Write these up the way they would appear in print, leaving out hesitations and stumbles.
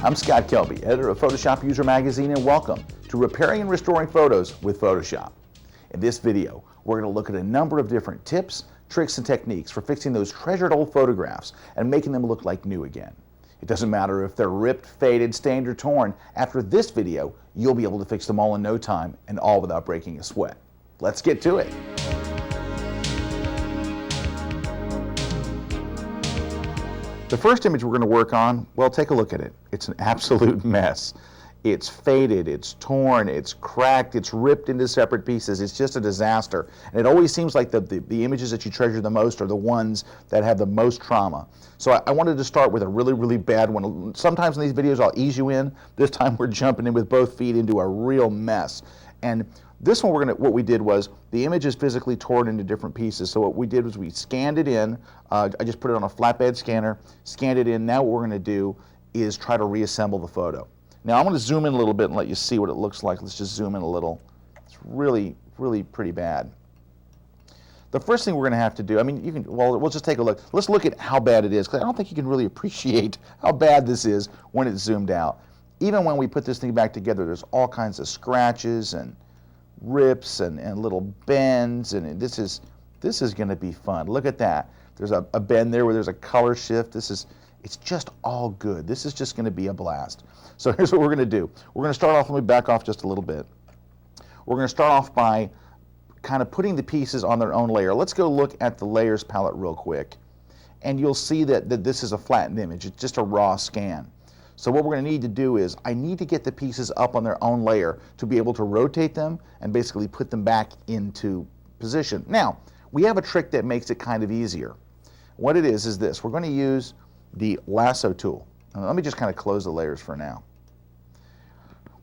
I'm Scott Kelby, editor of Photoshop User Magazine, and welcome to Repairing and Restoring Photos with Photoshop. In this video, we're going to look at a number of different tips, tricks, and techniques for fixing those treasured old photographs and making them look like new again. It doesn't matter if they're ripped, faded, stained, or torn. After this video, you'll be able to fix them all in no time and all without breaking a sweat. Let's get to it. The first image we're going to work on, well, take a look at it. It's an absolute mess. It's faded, it's torn, it's cracked, it's ripped into separate pieces. It's just a disaster. And it always seems like the images that you treasure the most are the ones that have the most trauma. So I wanted to start with a really, really bad one. Sometimes in these videos I'll ease you in. This time we're jumping in with both feet into a real mess. And this one, what we did was, the image is physically torn into different pieces. So what we did was we scanned it in. I just put it on a flatbed scanner, scanned it in. Now what we're going to do is try to reassemble the photo. Now I'm going to zoom in a little bit and let you see what it looks like. Let's just zoom in a little. It's really, really pretty bad. The first thing we're going to have to do, we'll just take a look. Let's look at how bad it is, because I don't think you can really appreciate how bad this is when it's zoomed out. Even when we put this thing back together, there's all kinds of scratches and rips and little bends, and this is going to be fun. Look at that. There's a bend there where there's a color shift. It's just all good. This is just going to be a blast. So here's what we're going to do. We're going to start off, let me back off just a little bit. We're going to start off by kind of putting the pieces on their own layer. Let's go look at the layers palette real quick, and you'll see that this is a flattened image. It's just a raw scan. So what we're going to need to do is, I need to get the pieces up on their own layer to be able to rotate them and basically put them back into position. Now, we have a trick that makes it kind of easier. What it is this. We're going to use the lasso tool. Let me just kind of close the layers for now.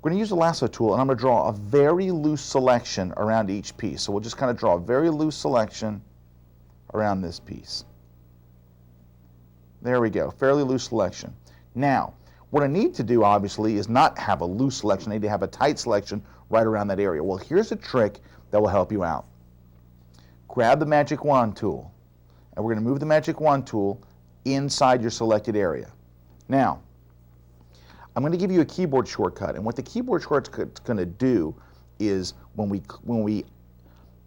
We're going to use the lasso tool, and I'm going to draw a very loose selection around each piece. So we'll just kind of draw a very loose selection around this piece. There we go, fairly loose selection. Now, what I need to do, obviously, is not have a loose selection. I need to have a tight selection right around that area. Well, here's a trick that will help you out. Grab the magic wand tool, and we're going to move the magic wand tool inside your selected area. Now, I'm going to give you a keyboard shortcut, and what the keyboard shortcut's going to do is, when we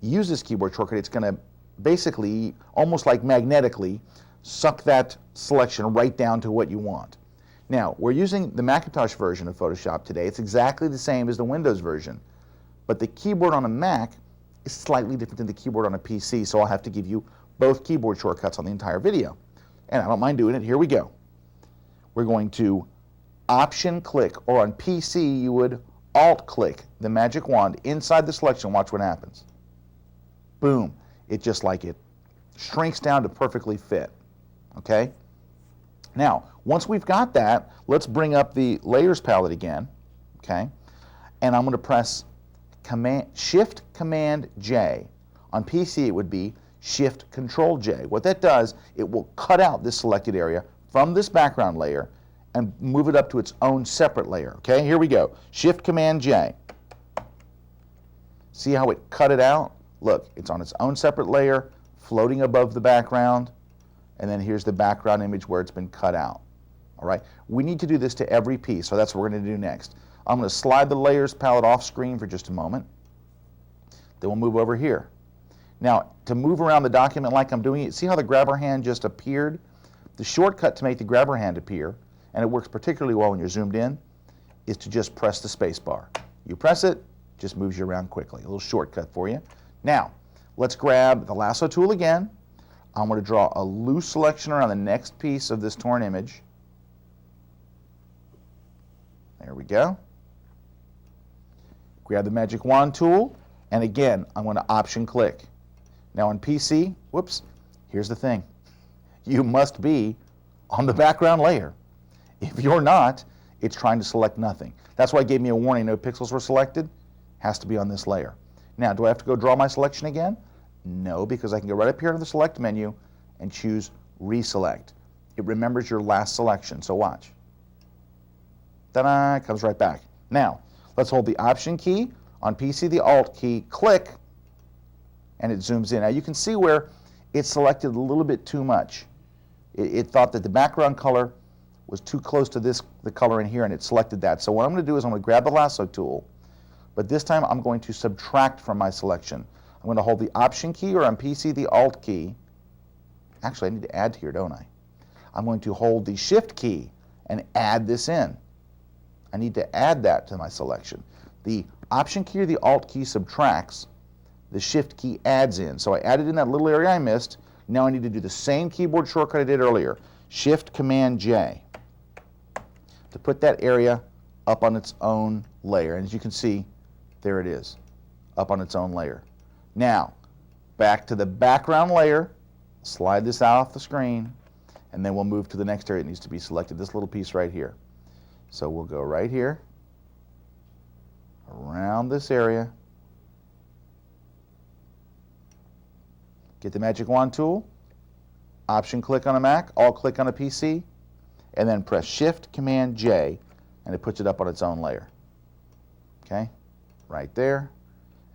use this keyboard shortcut, it's going to basically, almost like magnetically, suck that selection right down to what you want. Now, we're using the Macintosh version of Photoshop today. It's exactly the same as the Windows version, but the keyboard on a Mac is slightly different than the keyboard on a PC, so I'll have to give you both keyboard shortcuts on the entire video. And I don't mind doing it. Here we go. We're going to Option click, or on PC you would Alt click the magic wand inside the selection. Watch what happens. Boom. It just like it shrinks down to perfectly fit. Okay? Now, once we've got that, let's bring up the layers palette again, okay? And I'm going to press Shift Command J. On PC it would be Shift Control J. What that does, it will cut out this selected area from this background layer and move it up to its own separate layer, okay? Here we go. Shift Command J. See how it cut it out? Look, it's on its own separate layer, floating above the background. And then here's the background image where it's been cut out. All right, we need to do this to every piece, so that's what we're going to do next. I'm going to slide the layers palette off screen for just a moment. Then we'll move over here. Now, to move around the document like I'm doing it, see how the grabber hand just appeared? The shortcut to make the grabber hand appear, and it works particularly well when you're zoomed in, is to just press the space bar. You press it, just moves you around quickly. A little shortcut for you. Now, let's grab the lasso tool again. I'm going to draw a loose selection around the next piece of this torn image. There we go. Grab the magic wand tool, and again, I'm going to Option click. Now on PC, whoops, here's the thing. You must be on the background layer. If you're not, it's trying to select nothing. That's why it gave me a warning, no pixels were selected. Has to be on this layer. Now, do I have to go draw my selection again? No, because I can go right up here to the Select menu and choose Reselect. It remembers your last selection, so watch. Ta-da, it comes right back. Now, let's hold the Option key, on PC the Alt key, click, and it zooms in. Now you can see where it selected a little bit too much. It thought that the background color was too close to the color in here, and it selected that. So what I'm going to do is I'm going to grab the lasso tool, but this time I'm going to subtract from my selection. I'm going to hold the Option key, or on PC the Alt key. Actually, I need to add here, don't I? I'm going to hold the Shift key and add this in. I need to add that to my selection. The Option key or the Alt key subtracts, the Shift key adds in. So I added in that little area I missed. Now I need to do the same keyboard shortcut I did earlier, Shift Command J, to put that area up on its own layer. And as you can see, there it is, up on its own layer. Now, back to the background layer, slide this out off the screen, and then we'll move to the next area that needs to be selected, this little piece right here. So we'll go right here, around this area, get the Magic Wand tool, Option click on a Mac, Alt click on a PC, and then press Shift Command J, and it puts it up on its own layer. Okay, right there.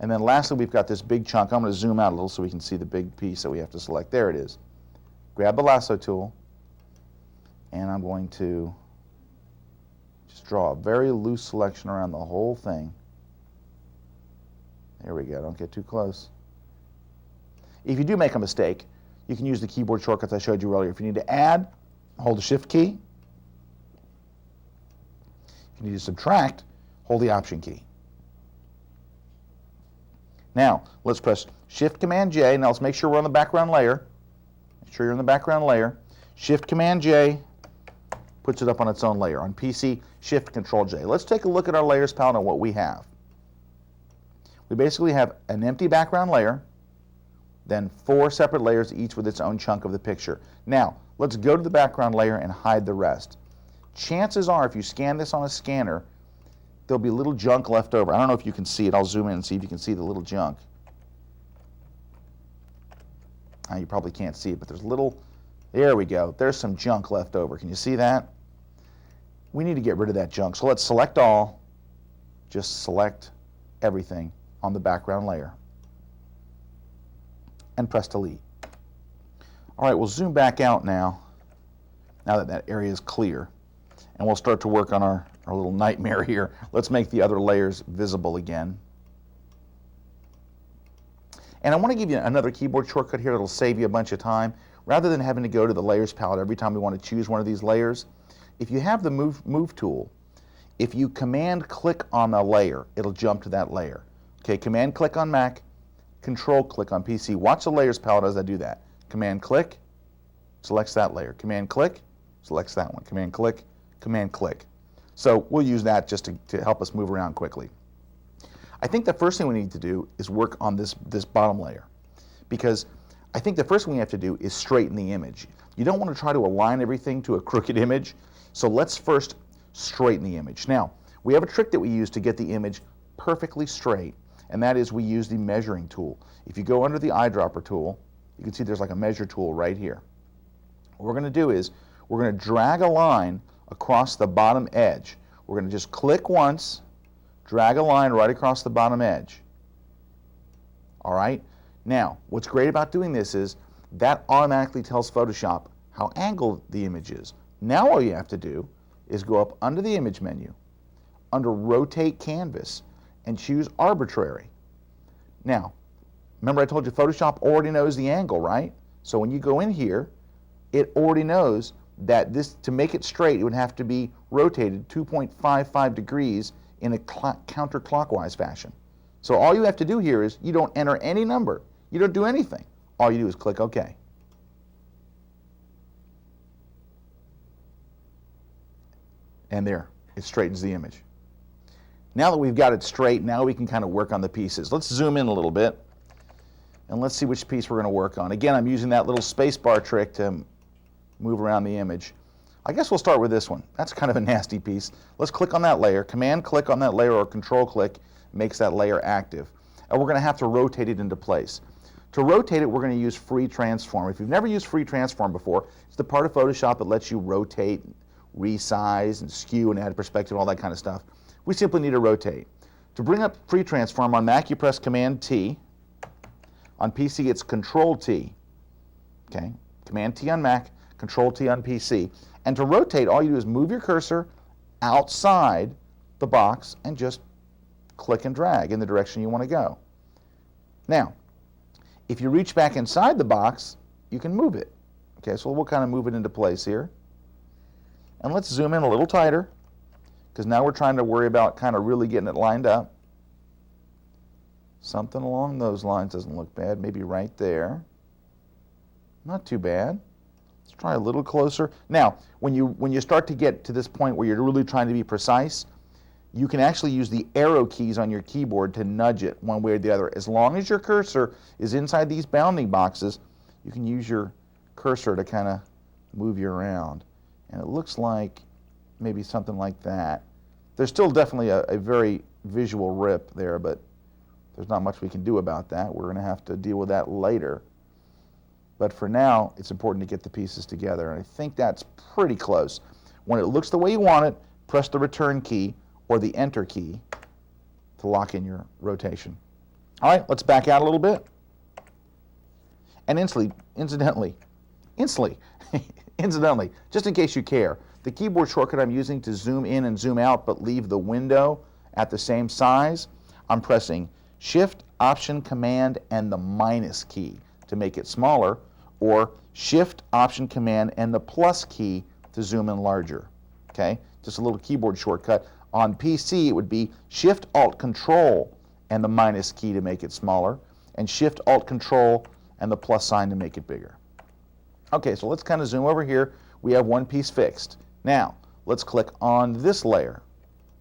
And then lastly, we've got this big chunk. I'm going to zoom out a little so we can see the big piece that we have to select. There it is. Grab the lasso tool, and I'm going to just draw a very loose selection around the whole thing. There we go. Don't get too close. If you do make a mistake, you can use the keyboard shortcuts I showed you earlier. If you need to add, hold the Shift key. If you need to subtract, hold the Option key. Now, let's press Shift Command J. Now let's make sure we're on the background layer. Make sure you're in the background layer. Shift Command J puts it up on its own layer. On PC, Shift Control J. Let's take a look at our layers palette and what we have. We basically have an empty background layer, then 4 separate layers, each with its own chunk of the picture. Now, let's go to the background layer and hide the rest. Chances are, if you scan this on a scanner, there'll be a little junk left over. I don't know if you can see it. I'll zoom in and see if you can see the little junk. You probably can't see it, but there's little, there we go. There's some junk left over. Can you see that? We need to get rid of that junk. So let's select all, just select everything on the background layer, and press delete. All right, we'll zoom back out now that that area is clear, and we'll start to work on our little nightmare here. Let's make the other layers visible again. And I want to give you another keyboard shortcut here that'll save you a bunch of time. Rather than having to go to the layers palette every time we want to choose one of these layers, if you have the move tool, if you command click on a layer, it'll jump to that layer. Okay, command click on Mac, control click on PC. Watch the layers palette as I do that. Command click, selects that layer. Command click, selects that one. Command click, command click. So we'll use that just to help us move around quickly. I think the first thing we need to do is work on this bottom layer, because I think the first thing we have to do is straighten the image. You don't want to try to align everything to a crooked image, so let's first straighten the image. Now, we have a trick that we use to get the image perfectly straight, and that is we use the measuring tool. If you go under the eyedropper tool, you can see there's like a measure tool right here. What we're going to do is we're going to drag a line across the bottom edge. We're going to just click once, drag a line right across the bottom edge. All right? Now, what's great about doing this is that automatically tells Photoshop how angled the image is. Now all you have to do is go up under the image menu, under Rotate Canvas, and choose Arbitrary. Now, remember I told you Photoshop already knows the angle, right? So when you go in here, it already knows that this, to make it straight, it would have to be rotated 2.55 degrees in a counterclockwise fashion. So all you have to do here is you don't enter any number. You don't do anything. All you do is click OK. And there, it straightens the image. Now that we've got it straight, now we can kind of work on the pieces. Let's zoom in a little bit, and let's see which piece we're going to work on. Again, I'm using that little space bar trick to move around the image. I guess we'll start with this one. That's kind of a nasty piece. Let's click on that layer. Command click on that layer, or control click makes that layer active. And we're going to have to rotate it into place. To rotate it, we're going to use Free Transform. If you've never used Free Transform before, it's the part of Photoshop that lets you rotate, resize, and skew, and add perspective, all that kind of stuff. We simply need to rotate. To bring up Free Transform, on Mac you press Command T. On PC it's Control T. Okay, Command T on Mac, Control-T on PC. And to rotate, all you do is move your cursor outside the box and just click and drag in the direction you want to go. Now, if you reach back inside the box, you can move it. Okay, so we'll kind of move it into place here. And let's zoom in a little tighter, because now we're trying to worry about kind of really getting it lined up. Something along those lines doesn't look bad. Maybe right there. Not too bad. Let's try a little closer. Now, when you start to get to this point where you're really trying to be precise, you can actually use the arrow keys on your keyboard to nudge it one way or the other. As long as your cursor is inside these bounding boxes, you can use your cursor to kind of move you around. And it looks like maybe something like that. There's still definitely a very visual rip there, but there's not much we can do about that. We're going to have to deal with that later. But for now, it's important to get the pieces together, and I think that's pretty close. When it looks the way you want it, press the return key or the enter key to lock in your rotation. All right, let's back out a little bit. And incidentally, just in case you care, the keyboard shortcut I'm using to zoom in and zoom out but leave the window at the same size, I'm pressing Shift, Option, Command, and the minus key to make it smaller, or Shift, Option, Command, and the plus key to zoom in larger. Okay, just a little keyboard shortcut. On PC, it would be Shift, Alt, Control, and the minus key to make it smaller, and Shift, Alt, Control, and the plus sign to make it bigger. Okay, so let's kind of zoom over here. We have one piece fixed. Now, let's click on this layer.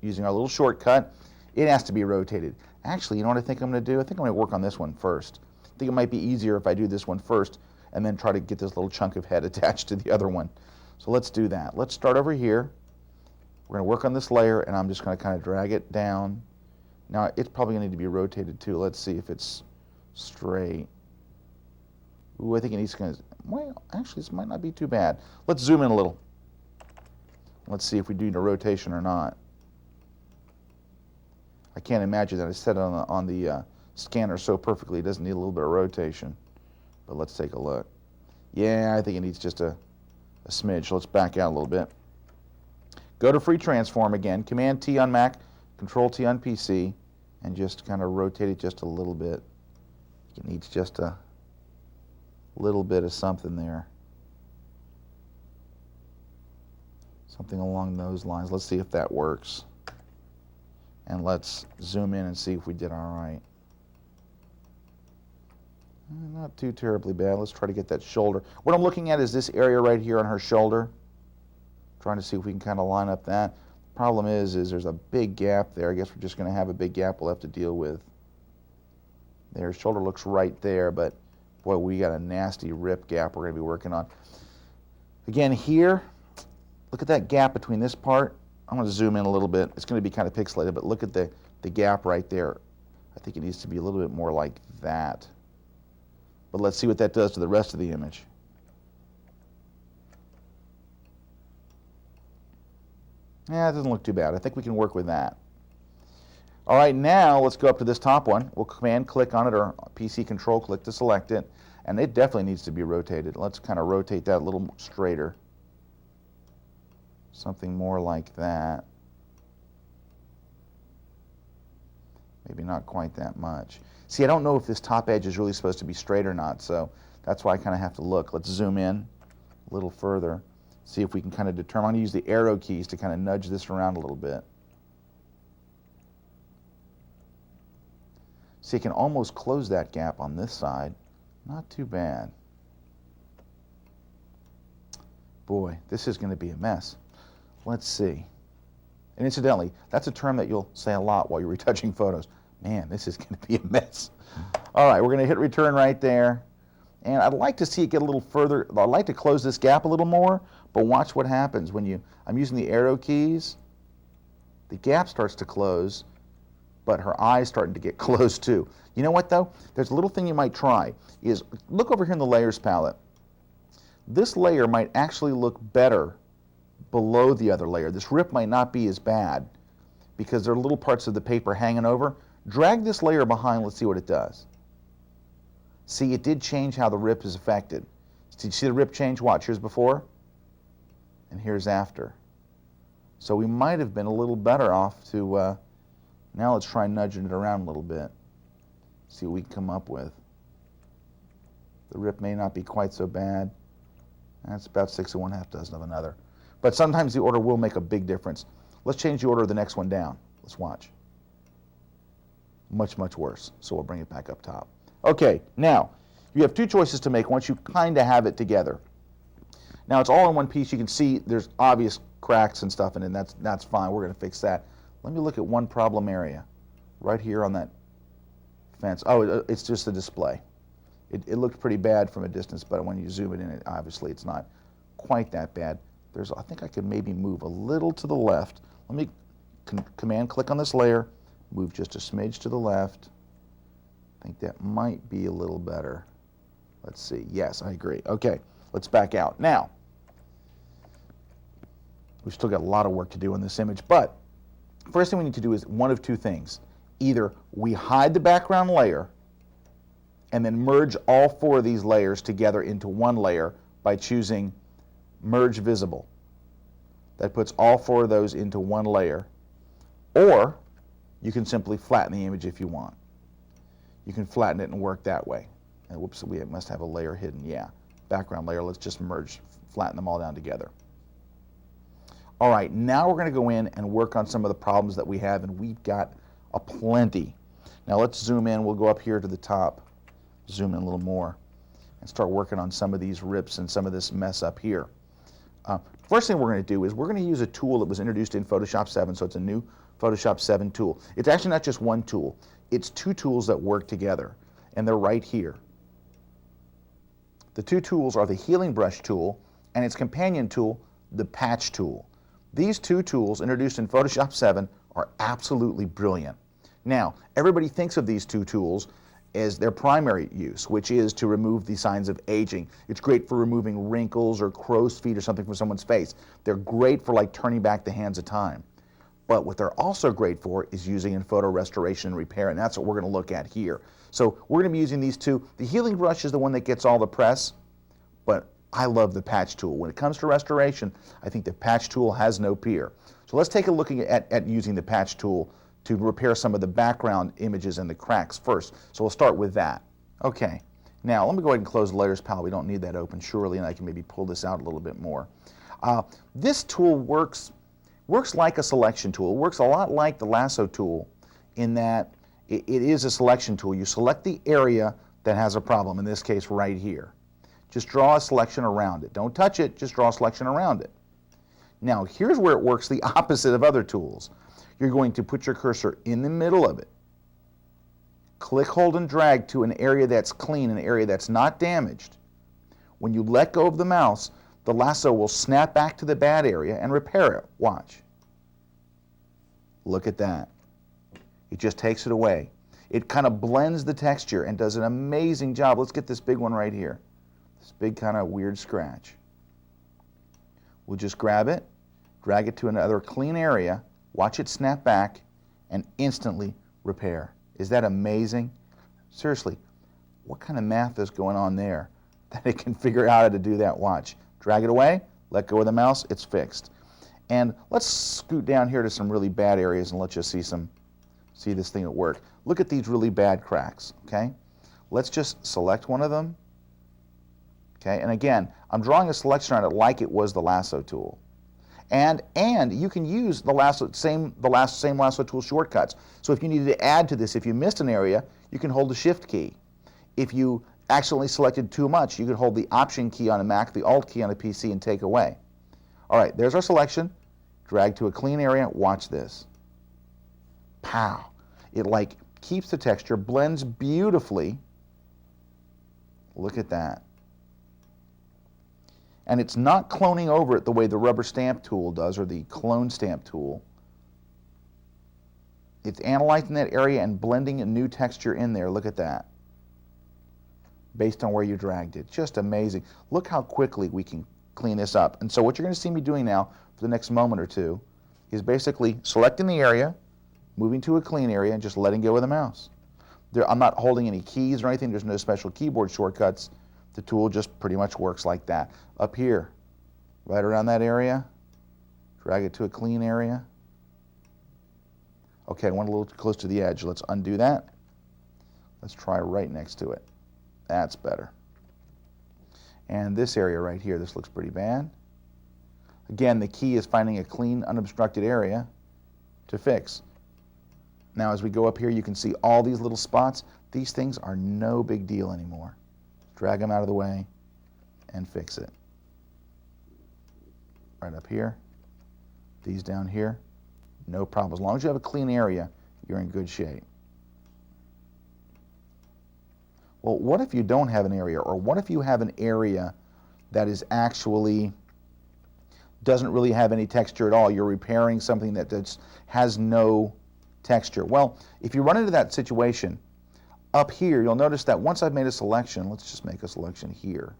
Using our little shortcut, it has to be rotated. Actually, you know what I think I'm going to do? I think I'm going to work on this one first. I think it might be easier if I do this one first and then try to get this little chunk of head attached to the other one. So let's do that. Let's start over here. We're going to work on this layer, and I'm just going to kind of drag it down. Now, it's probably going to need to be rotated too. Let's see if it's straight. Ooh, I think it needs to, well, actually, this might not be too bad. Let's zoom in a little. Let's see if we do need a rotation or not. I can't imagine that I set it on the scanner so perfectly it doesn't need a little bit of rotation. But let's take a look. Yeah, I think it needs just a smidge. So let's back out a little bit. Go to Free Transform again. Command-T on Mac, Control-T on PC, and just kind of rotate it just a little bit. It needs just a little bit of something there. Something along those lines. Let's see if that works. And let's zoom in and see if we did all right. Not too terribly bad. Let's try to get that shoulder. What I'm looking at is this area right here on her shoulder. Trying to see if we can kind of line up that. Problem is there's a big gap there. I guess we're just going to have a big gap we'll have to deal with. Their shoulder looks right there, but boy, we got a nasty rip gap we're going to be working on. Again, here, look at that gap between this part. I'm going to zoom in a little bit. It's going to be kind of pixelated, but look at the gap right there. I think it needs to be a little bit more like that. But let's see what that does to the rest of the image. Yeah, it doesn't look too bad. I think we can work with that. All right, now let's go up to this top one. We'll command-click on it or PC control-click to select it, and it definitely needs to be rotated. Let's kind of rotate that a little straighter. Something more like that. Maybe not quite that much. See, I don't know if this top edge is really supposed to be straight or not, so that's why I kind of have to look. Let's zoom in a little further, see if we can kind of determine. I'm going to use the arrow keys to kind of nudge this around a little bit. See, I can almost close that gap on this side. Not too bad. Boy, this is going to be a mess. Let's see. And incidentally, that's a term that you'll say a lot while you're retouching photos. Man, this is going to be a mess. All right, we're going to hit return right there. And I'd like to see it get a little further. I'd like to close this gap a little more, but watch what happens when I'm using the arrow keys. The gap starts to close, but her eye's starting to get closed too. You know what though? There's a little thing you might try is look over here in the layers palette. This layer might actually look better below the other layer. This rip might not be as bad because there are little parts of the paper hanging over. Drag this layer behind, let's see what it does. See, it did change how the rip is affected. Did you see the rip change? Watch, here's before, and here's after. So we might have been a little better off to, now let's try nudging it around a little bit. See what we can come up with. The rip may not be quite so bad. That's about 6 1/2 dozen of another. But sometimes the order will make a big difference. Let's change the order of the next one down. Let's watch. Much, much worse. So we'll bring it back up top. Okay, now, you have two choices to make once you kind of have it together. Now, it's all in one piece. You can see there's obvious cracks and stuff, and that's fine. We're going to fix that. Let me look at one problem area right here on that fence. Oh, it's just the display. It looked pretty bad from a distance, but when you zoom it in, obviously it's not quite that bad. I think I could maybe move a little to the left. Let me command click on this layer, move just a smidge to the left. I think that might be a little better. Let's see. Yes, I agree. Okay, let's back out. Now, we've still got a lot of work to do in this image, but first thing we need to do is one of two things. Either we hide the background layer and then merge all four of these layers together into one layer by choosing Merge Visible. That puts all four of those into one layer. Or you can simply flatten the image if you want. You can flatten it and work that way. And whoops, we must have a layer hidden. Yeah, background layer. Let's just flatten them all down together. All right, now we're going to go in and work on some of the problems that we have, and we've got a plenty. Now let's zoom in. We'll go up here to the top. Zoom in a little more and start working on some of these rips and some of this mess up here. First thing we're going to do is we're going to use a tool that was introduced in Photoshop 7, so it's a new Photoshop 7 tool. It's actually not just one tool. It's two tools that work together, and they're right here. The two tools are the Healing Brush tool and its companion tool, the Patch tool. These two tools introduced in Photoshop 7 are absolutely brilliant. Now, everybody thinks of these two tools as their primary use, which is to remove the signs of aging. It's great for removing wrinkles or crow's feet or something from someone's face. They're great for like turning back the hands of time. But what they're also great for is using in photo restoration and repair, and that's what we're going to look at here. So we're going to be using these two. The Healing Brush is the one that gets all the press, but I love the Patch tool. When it comes to restoration, I think the Patch tool has no peer. So let's take a look at using the Patch tool to repair some of the background images and the cracks first. So we'll start with that. Okay, now let me go ahead and close the Layers palette. We don't need that open, surely, and I can maybe pull this out a little bit more. This tool works like a selection tool. It works a lot like the lasso tool in that it is a selection tool. You select the area that has a problem, in this case right here. Just draw a selection around it. Don't touch it, just draw a selection around it. Now here's where it works the opposite of other tools. You're going to put your cursor in the middle of it. Click, hold, and drag to an area that's clean, an area that's not damaged. When you let go of the mouse, the lasso will snap back to the bad area and repair it. Watch. Look at that. It just takes it away. It kind of blends the texture and does an amazing job. Let's get this big one right here. This big kind of weird scratch. We'll just grab it, drag it to another clean area, watch it snap back, and instantly repair. Is that amazing? Seriously, what kind of math is going on there that it can figure out how to do that? Watch. Drag it away, let go of the mouse, it's fixed. And let's scoot down here to some really bad areas and let's just see this thing at work. Look at these really bad cracks, okay? Let's just select one of them. Okay, and again, I'm drawing a selection on it like it was the lasso tool. And you can use the same lasso tool shortcuts. So if you needed to add to this, if you missed an area, you can hold the Shift key. If you accidentally selected too much, you could hold the Option key on a Mac, the Alt key on a PC, and take away. All right, there's our selection. Drag to a clean area. Watch this. Pow! It like keeps the texture, blends beautifully. Look at that. And it's not cloning over it the way the rubber stamp tool does or the clone stamp tool. It's analyzing that area and blending a new texture in there. Look at that. Based on where you dragged it. Just amazing. Look how quickly we can clean this up. And so what you're going to see me doing now for the next moment or two is basically selecting the area, moving to a clean area, and just letting go of the mouse. I'm not holding any keys or anything. There's no special keyboard shortcuts. The tool just pretty much works like that. Up here, right around that area, drag it to a clean area. Okay, I went a little too close to the edge. Let's undo that. Let's try right next to it. That's better. And this area right here, this looks pretty bad. Again, the key is finding a clean, unobstructed area to fix. Now, as we go up here, you can see all these little spots. These things are no big deal anymore. Drag them out of the way and fix it. Right up here. These down here, no problem. As long as you have a clean area, you're in good shape. Well, what if you don't have an area? Or what if you have an area that is actually doesn't really have any texture at all? You're repairing something that just has no texture. Well, if you run into that situation, up here, you'll notice that once I've made a selection, let's just make a selection here.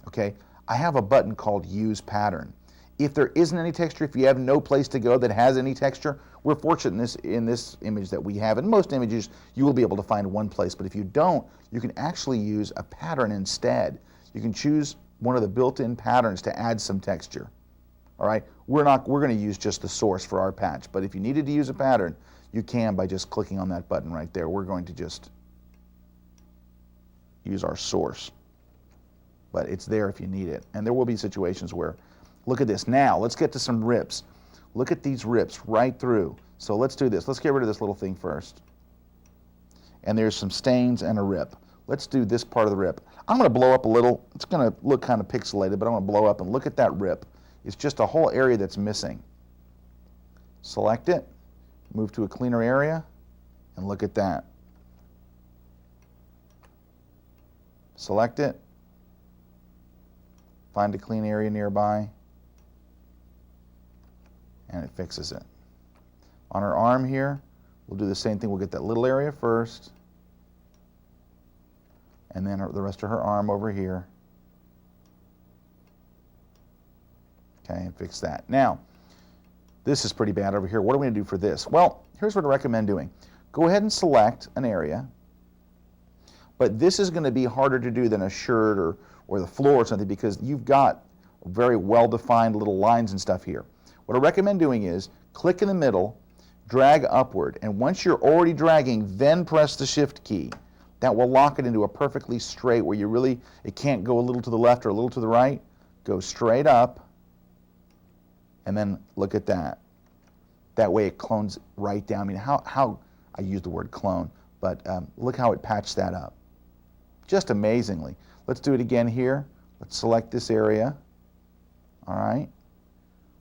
Okay, I have a button called Use Pattern. If there isn't any texture, if you have no place to go that has any texture, we're fortunate in this image that we have. In most images, you will be able to find one place, but if you don't, you can actually use a pattern instead. You can choose one of the built-in patterns to add some texture. All right, we're going to use just the source for our patch, but if you needed to use a pattern, you can by just clicking on that button right there. We're going to just use our source, but it's there if you need it. And there will be situations where, look at this. Now, let's get to some rips. Look at these rips right through. So let's do this. Let's get rid of this little thing first. And there's some stains and a rip. Let's do this part of the rip. I'm going to blow up a little. It's going to look kind of pixelated, but I'm going to blow up and look at that rip. It's just a whole area that's missing. Select it, move to a cleaner area, and look at that. Select it, find a clean area nearby, and it fixes it. On her arm here, we'll do the same thing. We'll get that little area first, and then the rest of her arm over here. Okay, and fix that. Now, this is pretty bad over here. What are we going to do for this? Well, here's what I recommend doing. Go ahead and select an area, but this is going to be harder to do than a shirt or the floor or something because you've got very well-defined little lines and stuff here. What I recommend doing is click in the middle, drag upward, and once you're already dragging, then press the Shift key. That will lock it into a perfectly straight where it can't go a little to the left or a little to the right. Go straight up. And then look at that. That way it clones right down. I mean, how I use the word clone, but look how it patched that up. Just amazingly. Let's do it again here. Let's select this area. All right.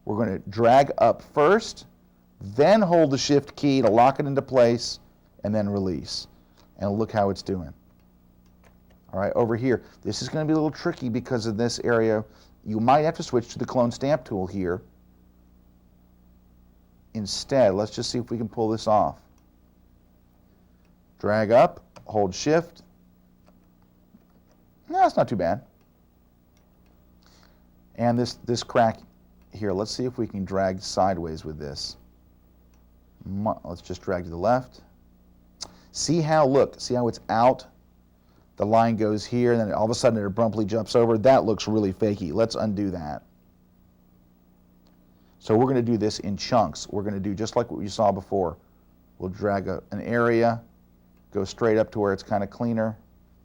We're going to drag up first, then hold the Shift key to lock it into place, and then release. And look how it's doing. All right, over here. This is going to be a little tricky because of this area. You might have to switch to the clone stamp tool here. Instead, let's just see if we can pull this off. Drag up, hold Shift. No, it's not too bad. And this crack here, let's see if we can drag sideways with this. Let's just drag to the left. See how it's out? The line goes here, and then all of a sudden it abruptly jumps over. That looks really fakey. Let's undo that. So we're going to do this in chunks. We're going to do just like what you saw before. We'll drag an area, go straight up to where it's kind of cleaner,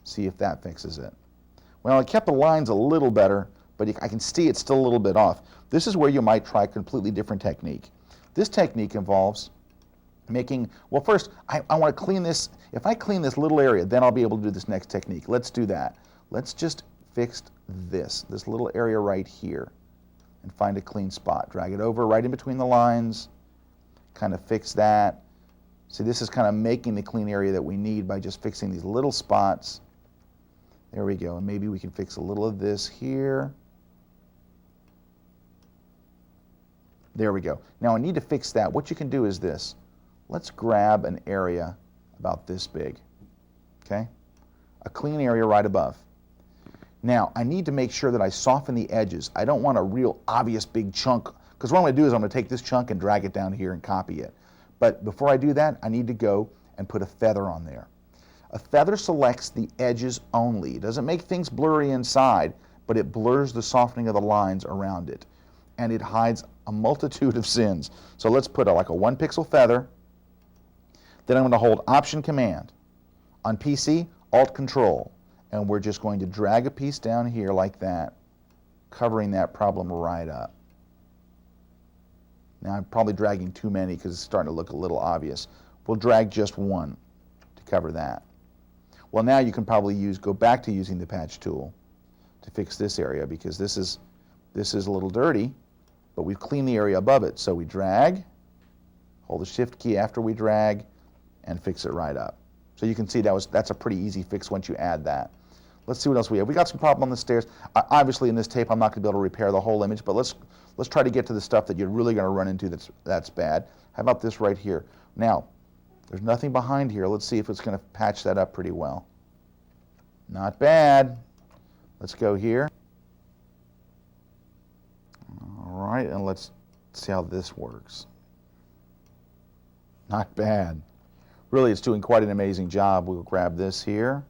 see if that fixes it. Well, it kept the lines a little better, but I can see it's still a little bit off. This is where you might try a completely different technique. This technique involves making, well, first, I want to clean this. If I clean this little area, then I'll be able to do this next technique. Let's do that. Let's just fix this little area right here. And find a clean spot. Drag it over right in between the lines, kind of fix that. See, this is kind of making the clean area that we need by just fixing these little spots. There we go, and maybe we can fix a little of this here. There we go. Now I need to fix that. What you can do is this. Let's grab an area about this big, okay? A clean area right above. Now, I need to make sure that I soften the edges. I don't want a real obvious big chunk, because what I'm going to do is I'm going to take this chunk and drag it down here and copy it. But before I do that, I need to go and put a feather on there. A feather selects the edges only. It doesn't make things blurry inside, but it blurs the softening of the lines around it. And it hides a multitude of sins. So let's put like a 1 pixel feather. Then I'm going to hold Option Command. On PC, Alt Control. And we're just going to drag a piece down here like that, covering that problem right up. Now I'm probably dragging too many because it's starting to look a little obvious. We'll drag just one to cover that. Well, now you can probably go back to using the patch tool to fix this area, because this is a little dirty, but we've cleaned the area above it. So we drag, hold the Shift key after we drag, and fix it right up. So you can see that's a pretty easy fix once you add that. Let's see what else we have. We got some problem on the stairs. Obviously, in this tape, I'm not going to be able to repair the whole image, but let's try to get to the stuff that you're really going to run into that's bad. How about this right here? Now, there's nothing behind here. Let's see if it's going to patch that up pretty well. Not bad. Let's go here. All right, and let's see how this works. Not bad. Really, it's doing quite an amazing job. We'll grab this here.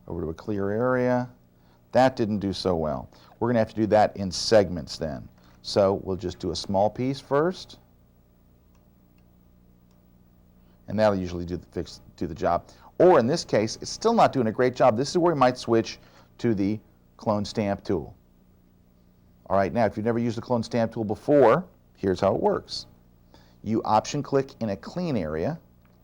Over to a clear area. That didn't do so well. We're going to have to do that in segments then. So we'll just do a small piece first. And that'll usually do the job. Or in this case, it's still not doing a great job. This is where we might switch to the clone stamp tool. All right, now if you've never used the clone stamp tool before, here's how it works. You option click in a clean area,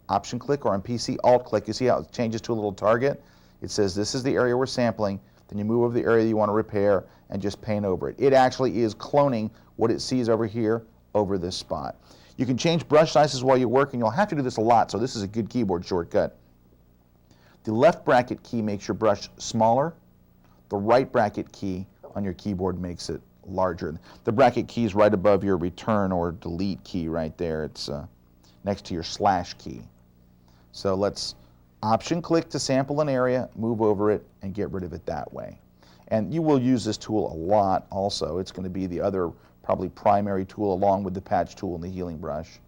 option click, or on PC alt click. You see how it changes to a little target? It says this is the area we're sampling. Then you move over the area you want to repair and just paint over it. It actually is cloning what it sees over here over this spot. You can change brush sizes while you work, and you'll have to do this a lot, so this is a good keyboard shortcut. The left bracket key makes your brush smaller. The right bracket key on your keyboard makes it larger. The bracket key is right above your return or delete key right there. It's next to your slash key. So let's option click to sample an area, move over it, and get rid of it that way. And you will use this tool a lot also. It's going to be the other probably primary tool along with the patch tool and the healing brush.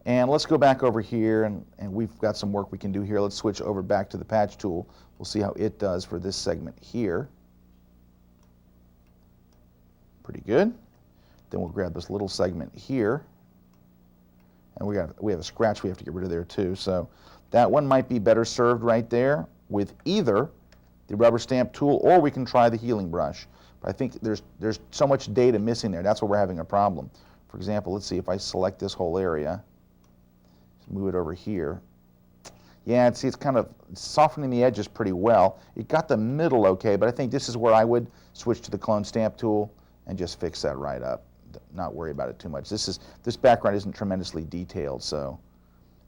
And let's go back over here, and we've got some work we can do here. Let's switch over back to the patch tool. We'll see how it does for this segment here. Pretty good. Then we'll grab this little segment here. And we have a scratch we have to get rid of there too. So that one might be better served right there with either the rubber stamp tool, or we can try the healing brush. But I think there's so much data missing there. That's where we're having a problem. For example, let's see if I select this whole area, move it over here. Yeah, see, it's kind of softening the edges pretty well. It got the middle okay, but I think this is where I would switch to the clone stamp tool and just fix that right up. Not worry about it too much. This background isn't tremendously detailed, so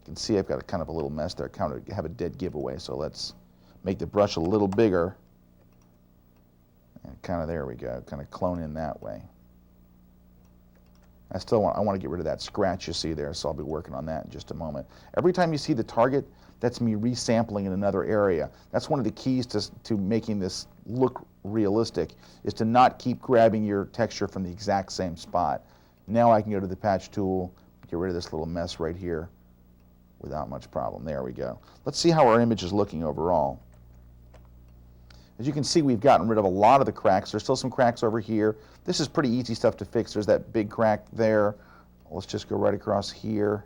you can see I've got kind of a little mess there. Kind of have a dead giveaway. So let's make the brush a little bigger, and kind of there we go. Kind of clone in that way. I want to get rid of that scratch you see there, so I'll be working on that in just a moment. Every time you see the target, that's me resampling in another area. That's one of the keys to making this look realistic, is to not keep grabbing your texture from the exact same spot. Now I can go to the patch tool, get rid of this little mess right here without much problem. There we go. Let's see how our image is looking overall. As you can see, we've gotten rid of a lot of the cracks. There's still some cracks over here. This is pretty easy stuff to fix. There's that big crack there. Let's just go right across here.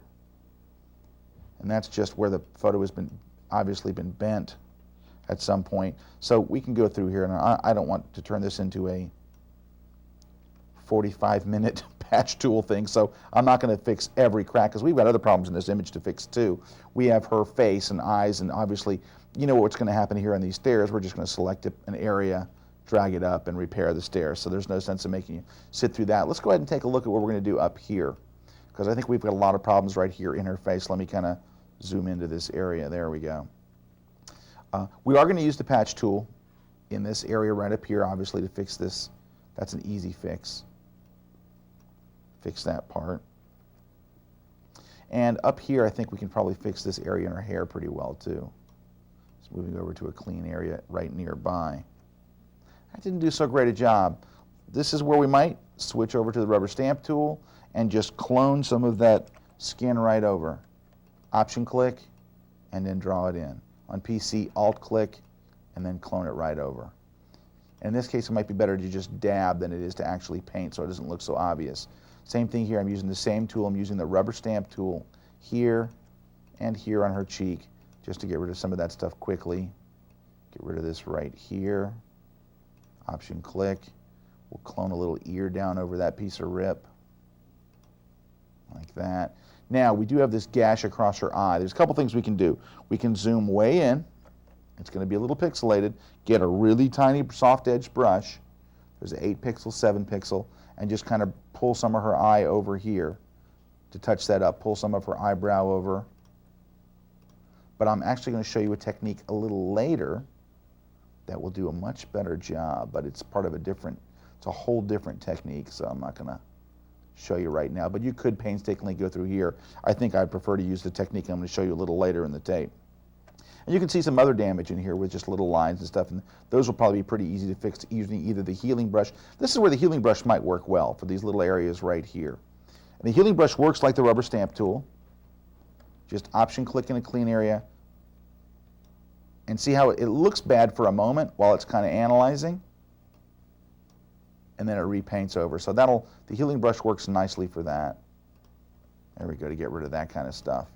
And that's just where the photo has obviously been bent at some point. So we can go through here, and I don't want to turn this into a 45-minute patch tool thing, so I'm not going to fix every crack, because we've got other problems in this image to fix too. We have her face and eyes, and obviously you know what's going to happen here on these stairs. We're just going to select an area, drag it up, and repair the stairs. So there's no sense in making you sit through that. Let's go ahead and take a look at what we're going to do up here, because I think we've got a lot of problems right here in her face. Let me kind of zoom into this area. There we go. We are going to use the patch tool in this area right up here, obviously, to fix this. That's an easy fix. Fix that part. And up here, I think we can probably fix this area in her hair pretty well too. Just moving over to a clean area right nearby. I didn't do so great a job. This is where we might switch over to the rubber stamp tool and just clone some of that skin right over. Option click, and then draw it in. On PC, Alt click, and then clone it right over. In this case, it might be better to just dab than it is to actually paint so it doesn't look so obvious. Same thing here, I'm using the same tool. I'm using the rubber stamp tool here and here on her cheek just to get rid of some of that stuff quickly. Get rid of this right here. Option click. We'll clone a little ear down over that piece of rip. Like that. Now, we do have this gash across her eye. There's a couple things we can do. We can zoom way in. It's going to be a little pixelated. Get a really tiny soft edge brush. There's an 8 pixel, 7 pixel, and just kind of pull some of her eye over here to touch that up. Pull some of her eyebrow over. But I'm actually going to show you a technique a little later that will do a much better job, but it's part of it's a whole different technique, so I'm not going to show you right now. But you could painstakingly go through here. I think I'd prefer to use the technique I'm going to show you a little later in the tape. And you can see some other damage in here with just little lines and stuff, and those will probably be pretty easy to fix using either the healing brush. This is where the healing brush might work well, for these little areas right here. And the healing brush works like the rubber stamp tool. Just option click in a clean area, and see how it looks bad for a moment while it's kind of analyzing, and then it repaints over. So the healing brush works nicely for that. There we go, to get rid of that kind of stuff.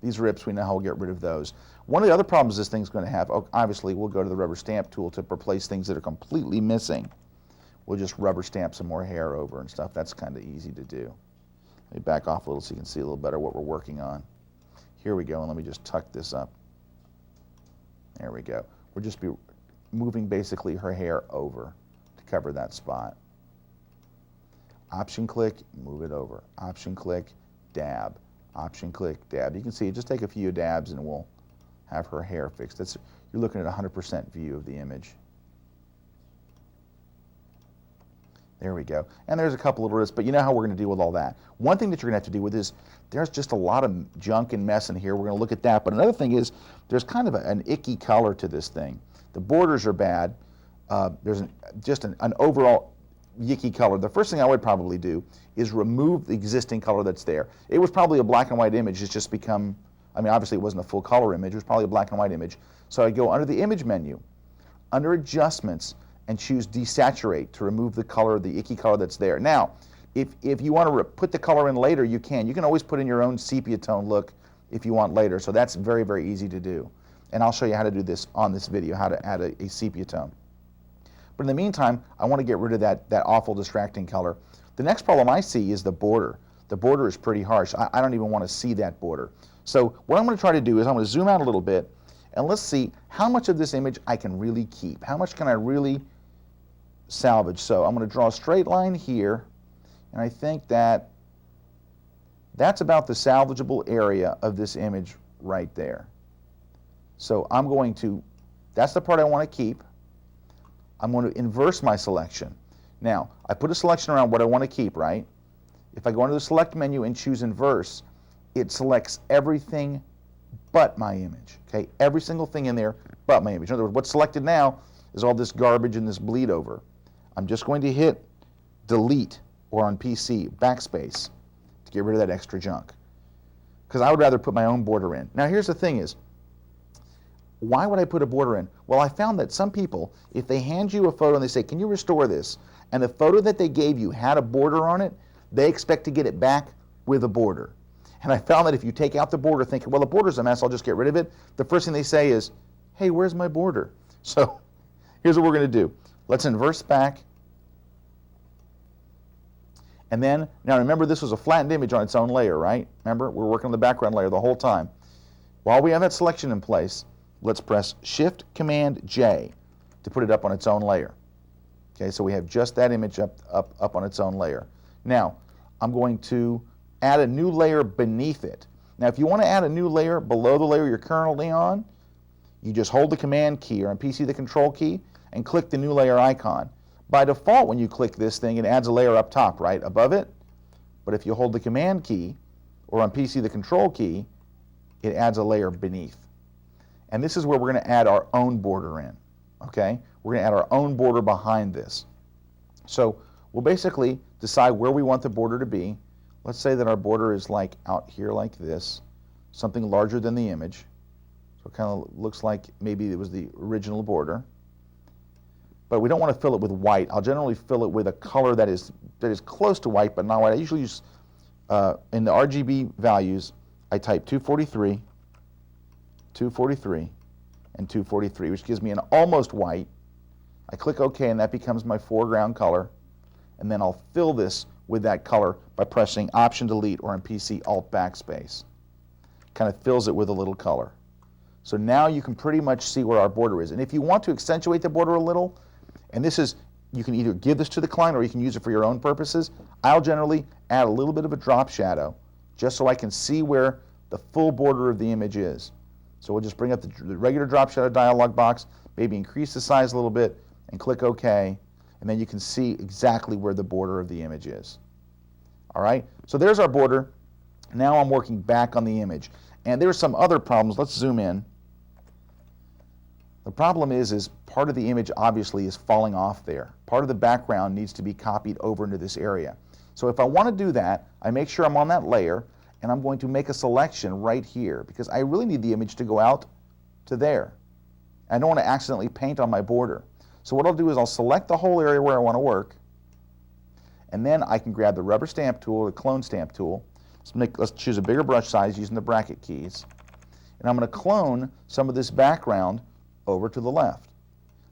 These rips, we know how we'll get rid of those. One of the other problems this thing's going to have, obviously, we'll go to the rubber stamp tool to replace things that are completely missing. We'll just rubber stamp some more hair over and stuff. That's kind of easy to do. Let me back off a little so you can see a little better what we're working on. Here we go, and let me just tuck this up. There we go. We'll just be moving basically her hair over to cover that spot. Option click, move it over. Option click, dab. Option click, dab. You can see, just take a few dabs and we'll have her hair fixed. You're looking at a 100% view of the image. There we go. And there's a couple little risks, but you know how we're going to deal with all that. One thing that you're going to have to deal with is there's just a lot of junk and mess in here. We're going to look at that. But another thing is there's kind of an icky color to this thing. The borders are bad. There's just an overall yicky color. The first thing I would probably do is remove the existing color that's there. It was probably a black and white image. It's just become, I mean, obviously it wasn't a full color image. It was probably a black and white image. So I go under the image menu, under adjustments, and choose desaturate to remove the color, the icky color that's there. Now, if you want to put the color in later, you can. You can always put in your own sepia tone look if you want later. So that's very, very easy to do. And I'll show you how to do this on this video, how to add a sepia tone. But in the meantime, I want to get rid of that awful distracting color. The next problem I see is the border. The border is pretty harsh. I don't even want to see that border. So what I'm going to try to do is I'm going to zoom out a little bit, and let's see how much of this image I can really keep. How much can I really salvage? So I'm going to draw a straight line here, and I think that's about the salvageable area of this image right there. So I'm going to, that's the part I want to keep. I'm going to inverse my selection. Now, I put a selection around what I want to keep, right? If I go into the select menu and choose inverse, it selects everything but my image, okay? Every single thing in there but my image. In other words, what's selected now is all this garbage and this bleed over. I'm just going to hit delete, or on PC, backspace, to get rid of that extra junk. Because I would rather put my own border in. Now, here's the thing is, why would I put a border in? Well, I found that some people, if they hand you a photo and they say, can you restore this? And the photo that they gave you had a border on it, they expect to get it back with a border. And I found that if you take out the border thinking, well, the border's a mess, I'll just get rid of it, the first thing they say is, hey, where's my border? So here's what we're going to do. Let's inverse back. And then, now remember, this was a flattened image on its own layer, right? Remember, we're working on the background layer the whole time. While we have that selection in place, let's press Shift-Command-J to put it up on its own layer. Okay, so we have just that image up on its own layer. Now, I'm going to add a new layer beneath it. Now, if you want to add a new layer below the layer you're currently on, you just hold the Command key, or on PC the Control key, and click the new layer icon. By default, when you click this thing, it adds a layer up top, right, above it. But if you hold the Command key, or on PC the Control key, it adds a layer beneath. And this is where we're going to add our own border in, okay? We're going to add our own border behind this. So we'll basically decide where we want the border to be. Let's say that our border is like out here like this, something larger than the image. So it kind of looks like maybe it was the original border. But we don't want to fill it with white. I'll generally fill it with a color that is close to white, but not white. I usually use, in the RGB values, I type 243, 243, and 243, which gives me an almost white. I click OK, and that becomes my foreground color. And then I'll fill this with that color by pressing Option Delete, or on PC Alt Backspace. Kind of fills it with a little color. So now you can pretty much see where our border is. And if you want to accentuate the border a little, and this is, you can either give this to the client or you can use it for your own purposes. I'll generally add a little bit of a drop shadow just so I can see where the full border of the image is. So we'll just bring up the regular drop shadow dialog box, maybe increase the size a little bit, and click OK, and then you can see exactly where the border of the image is. All right, so there's our border. Now I'm working back on the image. And there's some other problems. Let's zoom in. The problem is part of the image obviously is falling off there. Part of the background needs to be copied over into this area. So if I want to do that, I make sure I'm on that layer, and I'm going to make a selection right here because I really need the image to go out to there. I don't want to accidentally paint on my border. So what I'll do is I'll select the whole area where I want to work, and then I can grab the rubber stamp tool, the clone stamp tool. Let's choose a bigger brush size using the bracket keys. And I'm going to clone some of this background over to the left.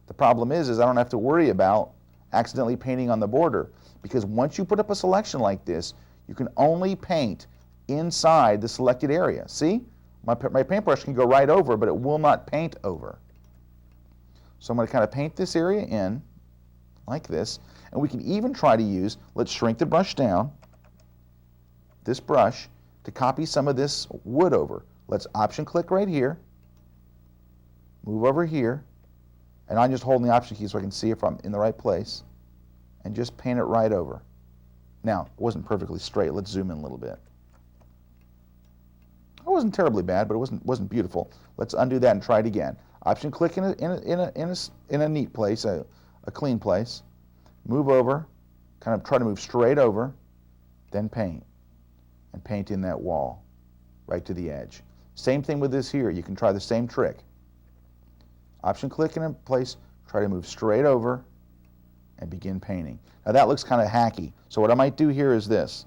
The problem is I don't have to worry about accidentally painting on the border, because once you put up a selection like this, you can only paint inside the selected area. See? My paintbrush can go right over, but it will not paint over. So I'm going to kind of paint this area in like this, and we can even try to use, let's shrink the brush down, this brush, to copy some of this wood over. Let's option click right here, move over here, and I'm just holding the option key so I can see if I'm in the right place, and just paint it right over. Now, it wasn't perfectly straight. Let's zoom in a little bit. It wasn't terribly bad, but it wasn't beautiful. Let's undo that and try it again. Option click in a neat place, a clean place. Move over, kind of try to move straight over, then paint. And paint in that wall, right to the edge. Same thing with this here. You can try the same trick. Option click in a place, try to move straight over, and begin painting. Now that looks kind of hacky. So what I might do here is this.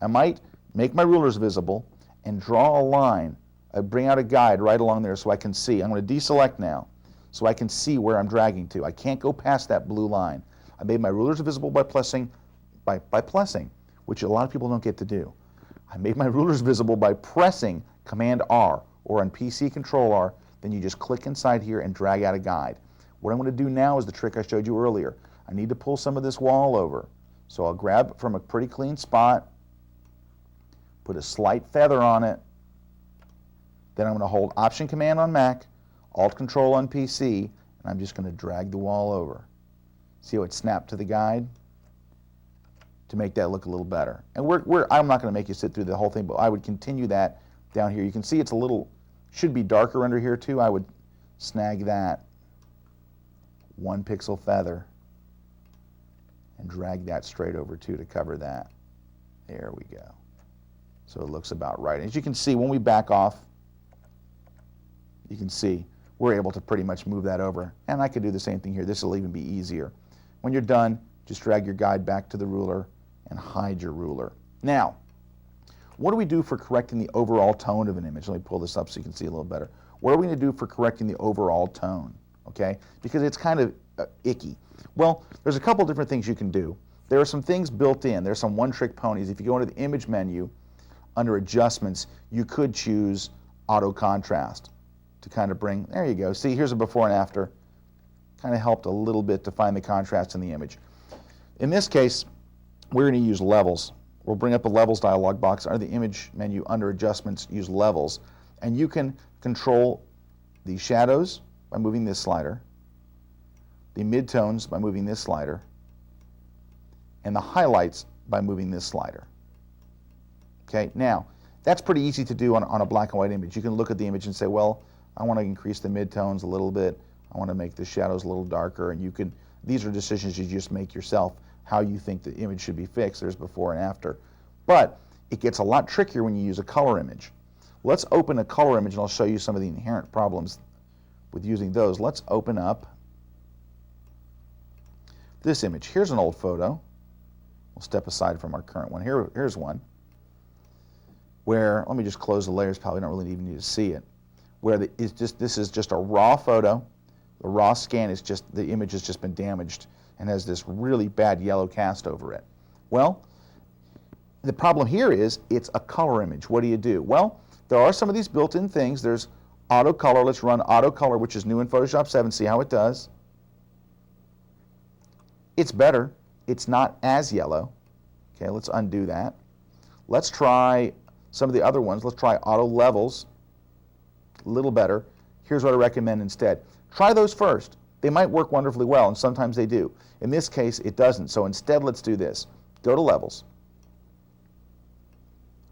I might make my rulers visible and draw a line. I bring out a guide right along there so I can see. I'm going to deselect now so I can see where I'm dragging to. I can't go past that blue line. I made my rulers visible by pressing, which a lot of people don't get to do. I made my rulers visible by pressing Command R, or on PC Control R. Then you just click inside here and drag out a guide. What I'm going to do now is the trick I showed you earlier. I need to pull some of this wall over. So I'll grab from a pretty clean spot, put a slight feather on it. Then I'm going to hold Option Command on Mac, Alt Control on PC, and I'm just going to drag the wall over. See how it snapped to the guide? To make that look a little better. And I'm not going to make you sit through the whole thing, but I would continue that down here. You can see it's a little, should be darker under here too. I would snag that 1 pixel feather and drag that straight over too to cover that. There we go. So it looks about right. As you can see, when we back off, you can see we're able to pretty much move that over. And I could do the same thing here. This will even be easier. When you're done, just drag your guide back to the ruler and hide your ruler. Now, what do we do for correcting the overall tone of an image? Let me pull this up so you can see a little better. What are we going to do for correcting the overall tone? Okay, because it's kind of icky. Well, there's a couple different things you can do. There are some things built in. There's some one-trick ponies. If you go into the image menu, under adjustments, you could choose auto contrast to kind of bring, there you go. See, here's a before and after. Kind of helped a little bit to find the contrast in the image. In this case, we're going to use levels. We'll bring up a levels dialog box under the image menu, under adjustments, use levels. And you can control the shadows by moving this slider, the midtones by moving this slider, and the highlights by moving this slider. Okay, now, that's pretty easy to do on a black and white image. You can look at the image and say, well, I want to increase the midtones a little bit. I want to make the shadows a little darker. And you can, these are decisions you just make yourself, how you think the image should be fixed. There's before and after. But it gets a lot trickier when you use a color image. Let's open a color image and I'll show you some of the inherent problems with using those. Let's open up this image. Here's an old photo. We'll step aside from our current one. Here's one where, let me just close the layers, probably don't really even need to see it, where this is just a raw photo. The raw scan is just, the image has just been damaged and has this really bad yellow cast over it. Well, the problem here is it's a color image. What do? Well, there are some of these built-in things. There's auto color. Let's run auto color, which is new in Photoshop 7, see how it does. It's better. It's not as yellow. Okay, let's undo that. Let's try some of the other ones. Let's try auto levels. A little better. Here's what I recommend instead. Try those first. They might work wonderfully well, and sometimes they do. In this case, it doesn't. So instead, let's do this. Go to levels.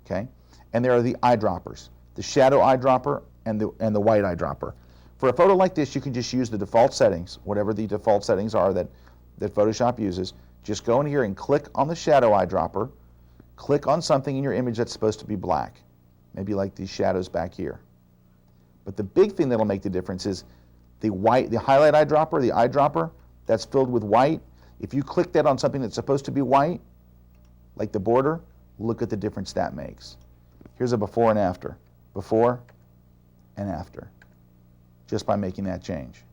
Okay, and there are the eyedroppers, the shadow eyedropper and the white eyedropper. For a photo like this, you can just use the default settings, whatever the default settings are that Photoshop uses. Just go in here and click on the shadow eyedropper. Click on something in your image that's supposed to be black, maybe like these shadows back here. But the big thing that'll make the difference is the highlight eyedropper, the eyedropper that's filled with white. If you click that on something that's supposed to be white, like the border, look at the difference that makes. Here's a before and after. Before and after. Just by making that change.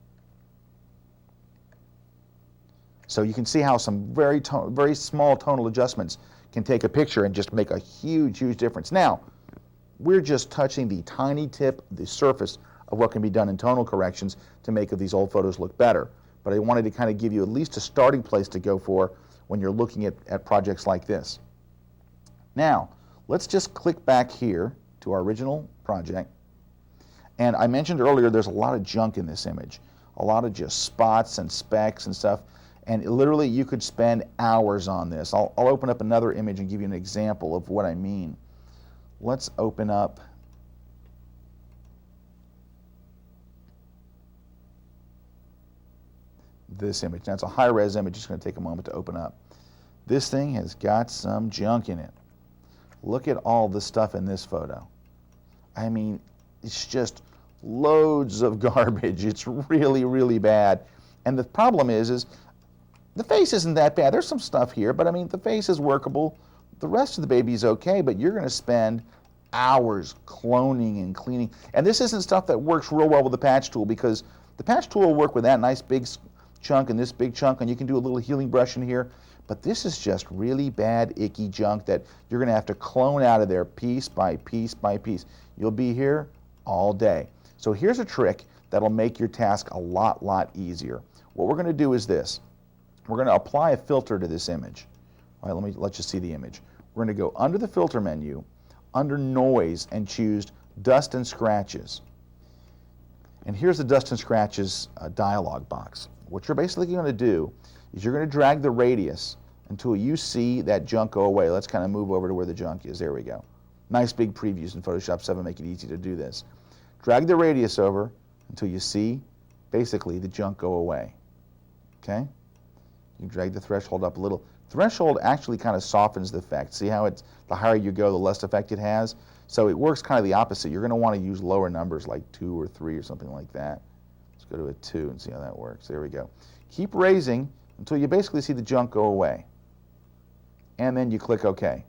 So you can see how some very small tonal adjustments can take a picture and just make a huge, huge difference. Now, we're just touching the tiny tip, the surface of what can be done in tonal corrections to make these old photos look better. But I wanted to kind of give you at least a starting place to go for when you're looking at projects like this. Now, let's just click back here to our original project. And I mentioned earlier there's a lot of junk in this image, a lot of just spots and specks and stuff. And literally you could spend hours on this. I'll open up another image and give you an example of what I mean. Let's open up this image. Now it's a high-res image. It's going to take a moment to open up. This thing has got some junk in it. Look at all the stuff in this photo. I mean, it's just loads of garbage. It's really, really bad. And the problem is the face isn't that bad. There's some stuff here, but I mean, the face is workable. The rest of the baby is okay, but you're going to spend hours cloning and cleaning. And this isn't stuff that works real well with the patch tool, because the patch tool will work with that nice big chunk and this big chunk, and you can do a little healing brush in here. But this is just really bad, icky junk that you're going to have to clone out of there piece by piece by piece. You'll be here all day. So here's a trick that'll make your task a lot easier. What we're going to do is this. We're going to apply a filter to this image. All right, let's just see the image. We're going to go under the filter menu, under noise, and choose dust and scratches. And here's the dust and scratches dialog box. What you're basically going to do is you're going to drag the radius until you see that junk go away. Let's kind of move over to where the junk is. There we go. Nice big previews in Photoshop 7 make it easy to do this. Drag the radius over until you see basically the junk go away. Okay? You drag the threshold up a little. Threshold actually kind of softens the effect. See how the higher you go, the less effect it has? So it works kind of the opposite. You're going to want to use lower numbers like 2 or 3 or something like that. Let's go to a 2 and see how that works. There we go. Keep raising until you basically see the junk go away. And then you click OK.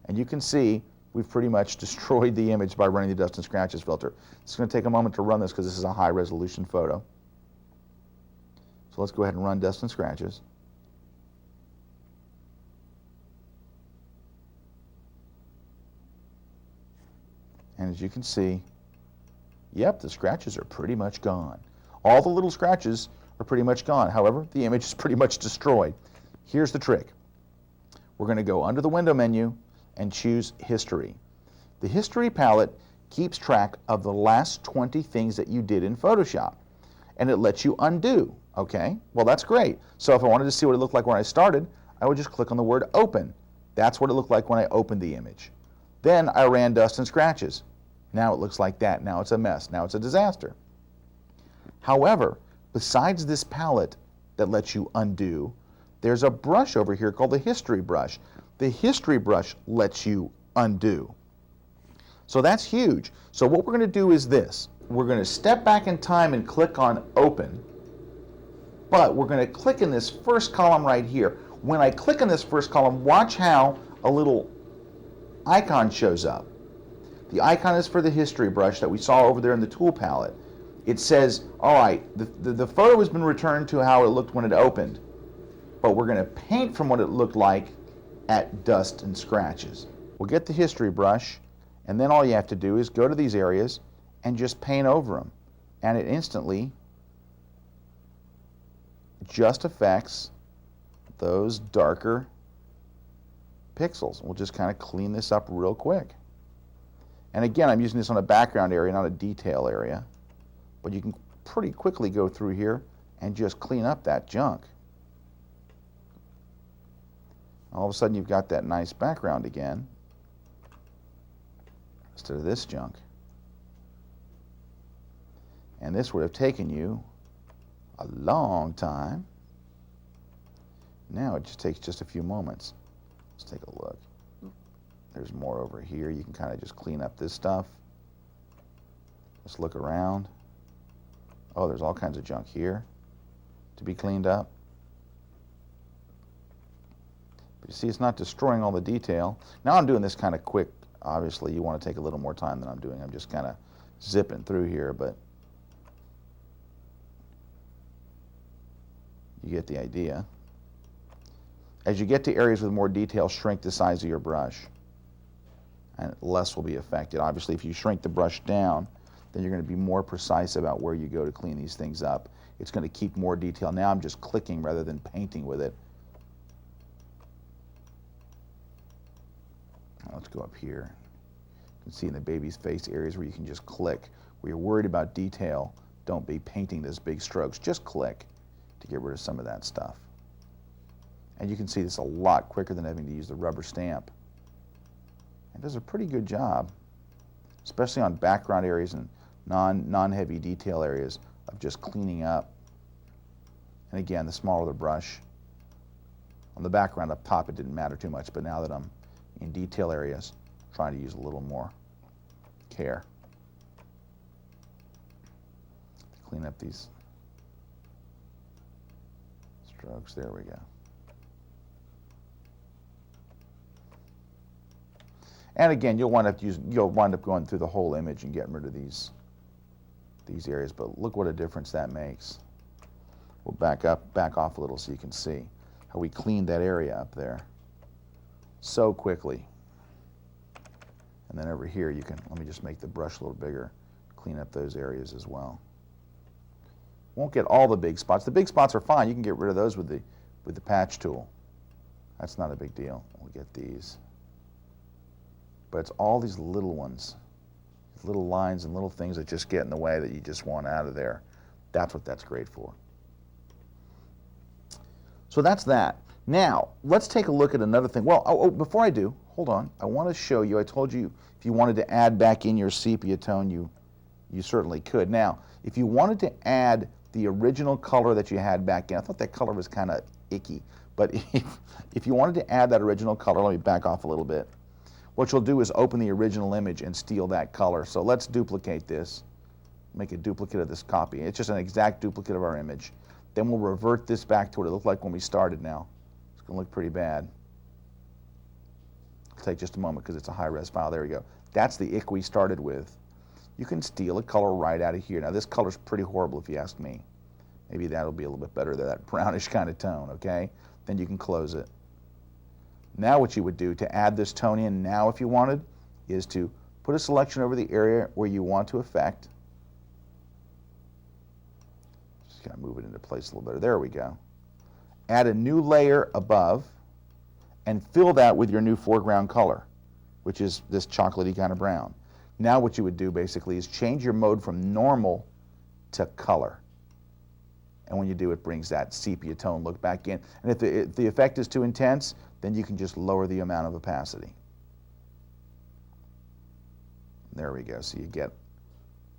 And you can see we've pretty much destroyed the image by running the dust and scratches filter. It's going to take a moment to run this because this is a high resolution photo. So let's go ahead and run dust and scratches. And as you can see, yep, the scratches are pretty much gone. All the little scratches are pretty much gone. However, the image is pretty much destroyed. Here's the trick. We're going to go under the window menu and choose History. The History palette keeps track of the last 20 things that you did in Photoshop, and it lets you undo. Okay, well that's great. So if I wanted to see what it looked like when I started, I would just click on the word Open. That's what it looked like when I opened the image. Then I ran dust and scratches. Now it looks like that. Now it's a mess. Now it's a disaster. However, besides this palette that lets you undo, there's a brush over here called the History brush. The history brush lets you undo. So that's huge. So what we're going to do is this. We're going to step back in time and click on open, but we're going to click in this first column right here. When I click on this first column, watch how a little icon shows up. The icon is for the history brush that we saw over there in the tool palette. It says, all right, the photo has been returned to how it looked when it opened, but we're going to paint from what it looked like at dust and scratches. We'll get the history brush, and then all you have to do is go to these areas and just paint over them. And it instantly just affects those darker pixels. We'll just kind of clean this up real quick. And again, I'm using this on a background area, not a detail area. But you can pretty quickly go through here and just clean up that junk. All of a sudden, you've got that nice background again, instead of this junk. And this would have taken you a long time. Now it just takes just a few moments. Let's take a look. There's more over here. You can kind of just clean up this stuff. Let's look around. Oh, there's all kinds of junk here to be cleaned up. But you see, it's not destroying all the detail. Now I'm doing this kind of quick. Obviously, you want to take a little more time than I'm doing. I'm just kind of zipping through here, but you get the idea. As you get to areas with more detail, shrink the size of your brush, and less will be affected. Obviously, if you shrink the brush down, then you're going to be more precise about where you go to clean these things up. It's going to keep more detail. Now I'm just clicking rather than painting with it. Now let's go up here. You can see in the baby's face areas where you can just click. Where you're worried about detail, don't be painting those big strokes. Just click to get rid of some of that stuff. And you can see this a lot quicker than having to use the rubber stamp. It does a pretty good job, especially on background areas and non-heavy detail areas, of just cleaning up. And again, the smaller the brush. On the background up top, it didn't matter too much, but now that I'm in detail areas, I'm trying to use a little more care to clean up these strokes. There we go. And again, you'll wind up going through the whole image and getting rid of these areas. But look what a difference that makes. We'll back off a little so you can see how we cleaned that area up there so quickly. And then over here, you can, let me just make the brush a little bigger, clean up those areas as well. Won't get all the big spots. The big spots are fine. You can get rid of those with the patch tool. That's not a big deal. We'll get these. But it's all these little ones, these little lines and little things that just get in the way that you just want out of there. That's what that's great for. So that's that. Now, let's take a look at another thing. Well, before I do, hold on. I want to show you, I told you if you wanted to add back in your sepia tone, you certainly could. Now, if you wanted to add the original color that you had back in, I thought that color was kind of icky, but if you wanted to add that original color, let me back off a little bit. What you'll do is open the original image and steal that color. So let's duplicate this, make a duplicate of this copy. It's just an exact duplicate of our image. Then we'll revert this back to what it looked like when we started now. It's going to look pretty bad. It'll take just a moment because it's a high-res file. There we go. That's the ick we started with. You can steal a color right out of here. Now this color's pretty horrible if you ask me. Maybe that'll be a little bit better, that brownish kind of tone, okay? Then you can close it. Now what you would do to add this tone in now if you wanted is to put a selection over the area where you want to affect. Just kind of move it into place a little better. There we go. Add a new layer above and fill that with your new foreground color, which is this chocolatey kind of brown. Now what you would do basically is change your mode from normal to color. And when you do, it brings that sepia tone look back in. And if the effect is too intense, then you can just lower the amount of opacity. There we go. So you get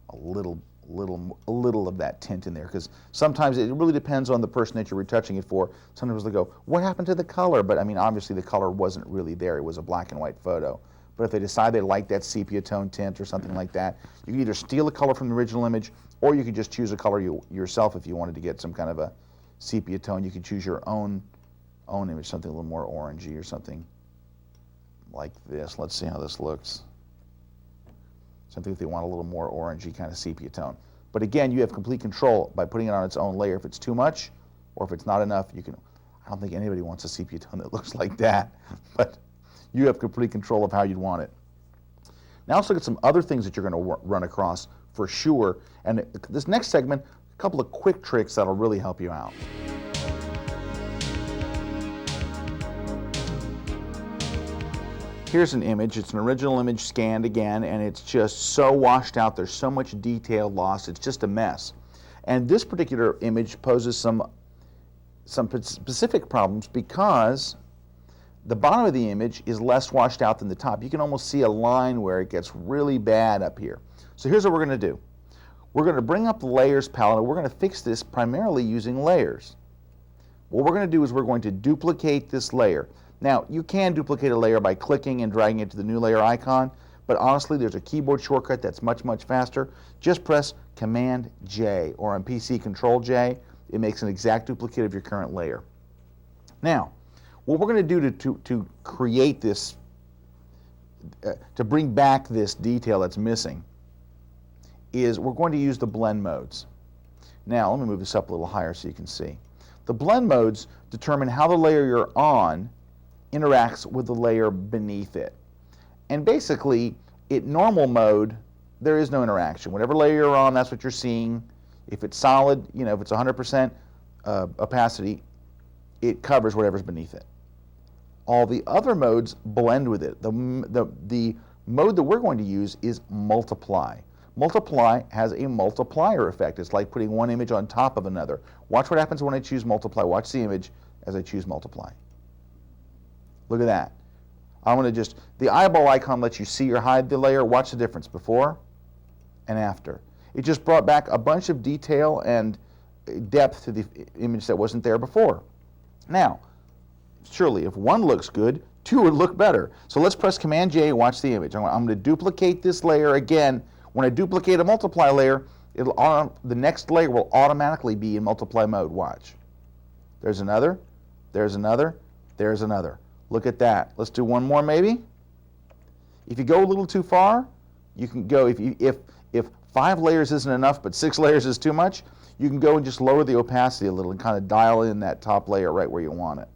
a little a little of that tint in there, because sometimes it really depends on the person that you're retouching it for. Sometimes they go, what happened to the color? But I mean, obviously the color wasn't really there. It was a black and white photo. But if they decide they like that sepia tone tint or something like that, you can either steal a color from the original image, or you could just choose a color yourself if you wanted to get some kind of a sepia tone. You could choose your own image, something a little more orangey or something like this. Let's see how this looks. Something if they want a little more orangey kind of sepia tone. But again, you have complete control by putting it on its own layer. If it's too much or if it's not enough, you can, I don't think anybody wants a sepia tone that looks like that, but you have complete control of how you'd want it. Now let's look at some other things that you're going to run across for sure. And this next segment, a couple of quick tricks that'll really help you out. Here's an image. It's an original image scanned again, and it's just so washed out. There's so much detail lost. It's just a mess. And this particular image poses some specific problems because the bottom of the image is less washed out than the top. You can almost see a line where it gets really bad up here. So here's what we're going to do. We're going to bring up the layers palette, and we're going to fix this primarily using layers. What we're going to do is we're going to duplicate this layer. Now, you can duplicate a layer by clicking and dragging it to the new layer icon, but honestly, there's a keyboard shortcut that's much, much faster. Just press Command J, or on PC, Control J. It makes an exact duplicate of your current layer. Now, what we're going to do to create this, to bring back this detail that's missing, is we're going to use the blend modes. Now, let me move this up a little higher so you can see. The blend modes determine how the layer you're on interacts with the layer beneath it. And basically, in normal mode, there is no interaction. Whatever layer you're on, that's what you're seeing. If it's solid, you know, if it's 100% opacity, it covers whatever's beneath it. All the other modes blend with it. The mode that we're going to use is multiply. Multiply has a multiplier effect. It's like putting one image on top of another. Watch what happens when I choose multiply. Watch the image as I choose multiply. Look at that. I'm going to just, the eyeball icon lets you see or hide the layer. Watch the difference before and after. It just brought back a bunch of detail and depth to the image that wasn't there before. Now, surely if one looks good, two would look better. So let's press Command J and watch the image. I'm going to duplicate this layer again. When I duplicate a multiply layer, the next layer will automatically be in multiply mode. Watch. There's another, there's another, there's another. Look at that. Let's do one more maybe. If you go a little too far, you can go, if 5 layers isn't enough but 6 layers is too much, you can go and just lower the opacity a little and kind of dial in that top layer right where you want it.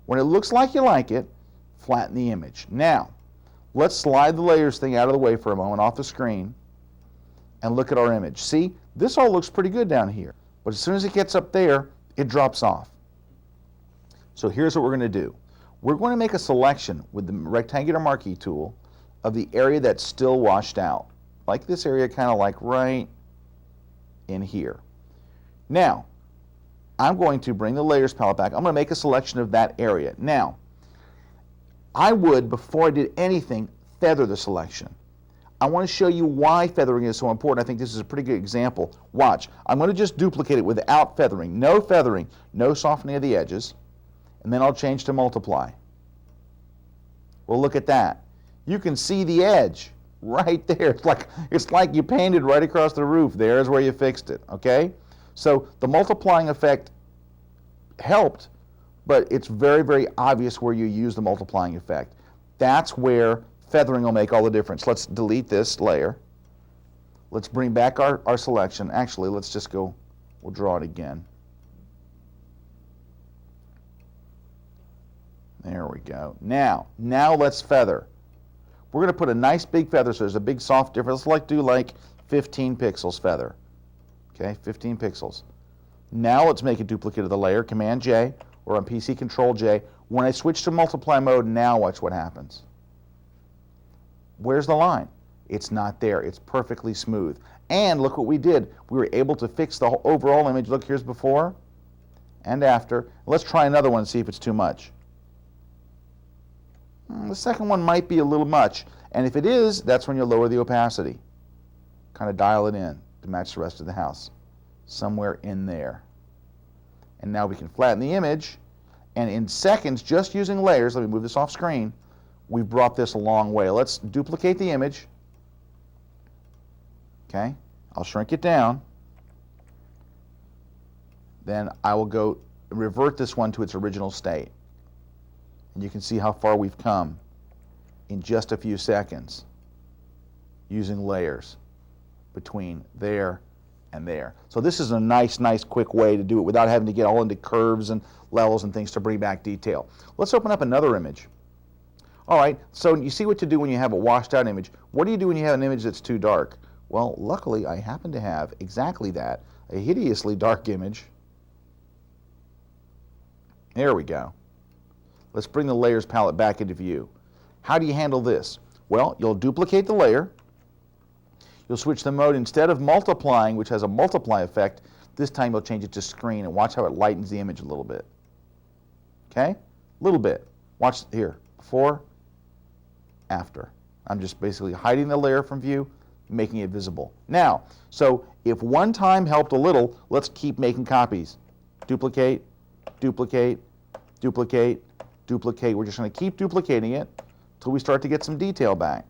When it looks like you like it, flatten the image. Now, let's slide the layers thing out of the way for a moment off the screen and look at our image. See, this all looks pretty good down here, but as soon as it gets up there, it drops off. So here's what we're going to do. We're going to make a selection with the rectangular marquee tool of the area that's still washed out. Like this area, kind of like right in here. Now, I'm going to bring the layers palette back. I'm going to make a selection of that area. Now, I would, before I did anything, feather the selection. I want to show you why feathering is so important. I think this is a pretty good example. Watch. I'm going to just duplicate it without feathering. No feathering, no softening of the edges. And then I'll change to multiply. Well, look at that. You can see the edge right there. It's like you painted right across the roof. There's where you fixed it, okay? So the multiplying effect helped, but it's very, very obvious where you use the multiplying effect. That's where feathering will make all the difference. Let's delete this layer. Let's bring back our selection. Actually, let's just go, we'll draw it again. There we go. Now let's feather. We're going to put a nice big feather so there's a big soft difference. Let's do like 15 pixels feather. Okay, 15 pixels. Now let's make a duplicate of the layer, Command J, or on PC, Control J. When I switch to multiply mode, now watch what happens. Where's the line? It's not there. It's perfectly smooth. And look what we did. We were able to fix the whole overall image. Look, here's before and after. Let's try another one and see if it's too much. The second one might be a little much, and if it is, that's when you lower the opacity. Kind of dial it in. to match the rest of the house. Somewhere in there. And now we can flatten the image, and in seconds, just using layers, let me move this off screen, we've brought this a long way. Let's duplicate the image. Okay, I'll shrink it down. Then I will go revert this one to its original state. And you can see how far we've come in just a few seconds using layers between there and there. So this is a nice quick way to do it without having to get all into curves and levels and things to bring back detail. Let's open up another image. All right, so you see what to do when you have a washed out image. What do you do when you have an image that's too dark? Well, luckily I happen to have exactly that, a hideously dark image. There we go. Let's bring the layers palette back into view. How do you handle this? Well, you'll duplicate the layer. You'll switch the mode. Instead of multiplying, which has a multiply effect, this time you'll change it to screen, and watch how it lightens the image a little bit. Okay? A little bit. Watch here. Before, after. I'm just basically hiding the layer from view, making it visible. Now, so if one time helped a little, let's keep making copies. Duplicate, duplicate, duplicate, duplicate. We're just going to keep duplicating it until we start to get some detail back.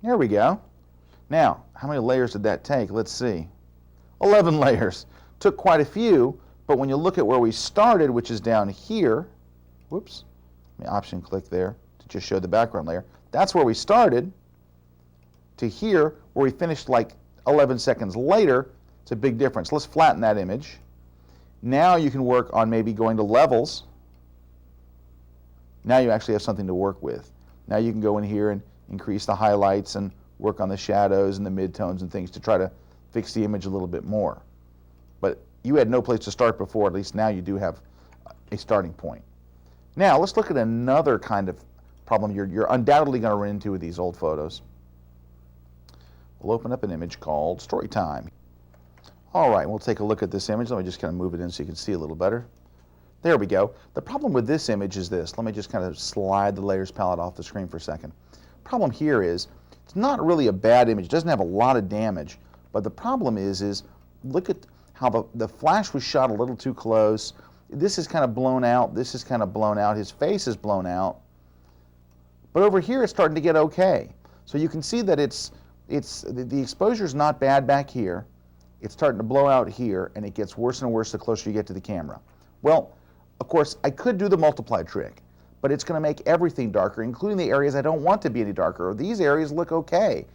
There we go. Now, how many layers did that take? Let's see. 11 layers. Took quite a few, but when you look at where we started, which is down here, whoops, let me option click there to just show the background layer. That's where we started, to here, where we finished like 11 seconds later. It's a big difference. Let's flatten that image. Now you can work on maybe going to levels. Now you actually have something to work with. Now you can go in here and increase the highlights and work on the shadows and the midtones and things to try to fix the image a little bit more. But you had no place to start before. At least now you do have a starting point. Now let's look at another kind of problem you're undoubtedly going to run into with these old photos. We'll open up an image called Story Time. All right, we'll take a look at this image. Let me just kind of move it in so you can see a little better. There we go. The problem with this image is this. Let me just kind of slide the layers palette off the screen for a second. Problem here is it's not really a bad image. It doesn't have a lot of damage, but the problem is look at how the flash was shot a little too close. This is kind of blown out. This is kind of blown out. His face is blown out. But over here it's starting to get okay. So you can see that the exposure is not bad back here. It's starting to blow out here, and it gets worse and worse the closer you get to the camera. Well, of course, I could do the multiply trick, but it's going to make everything darker, including the areas I don't want to be any darker. These areas look okay.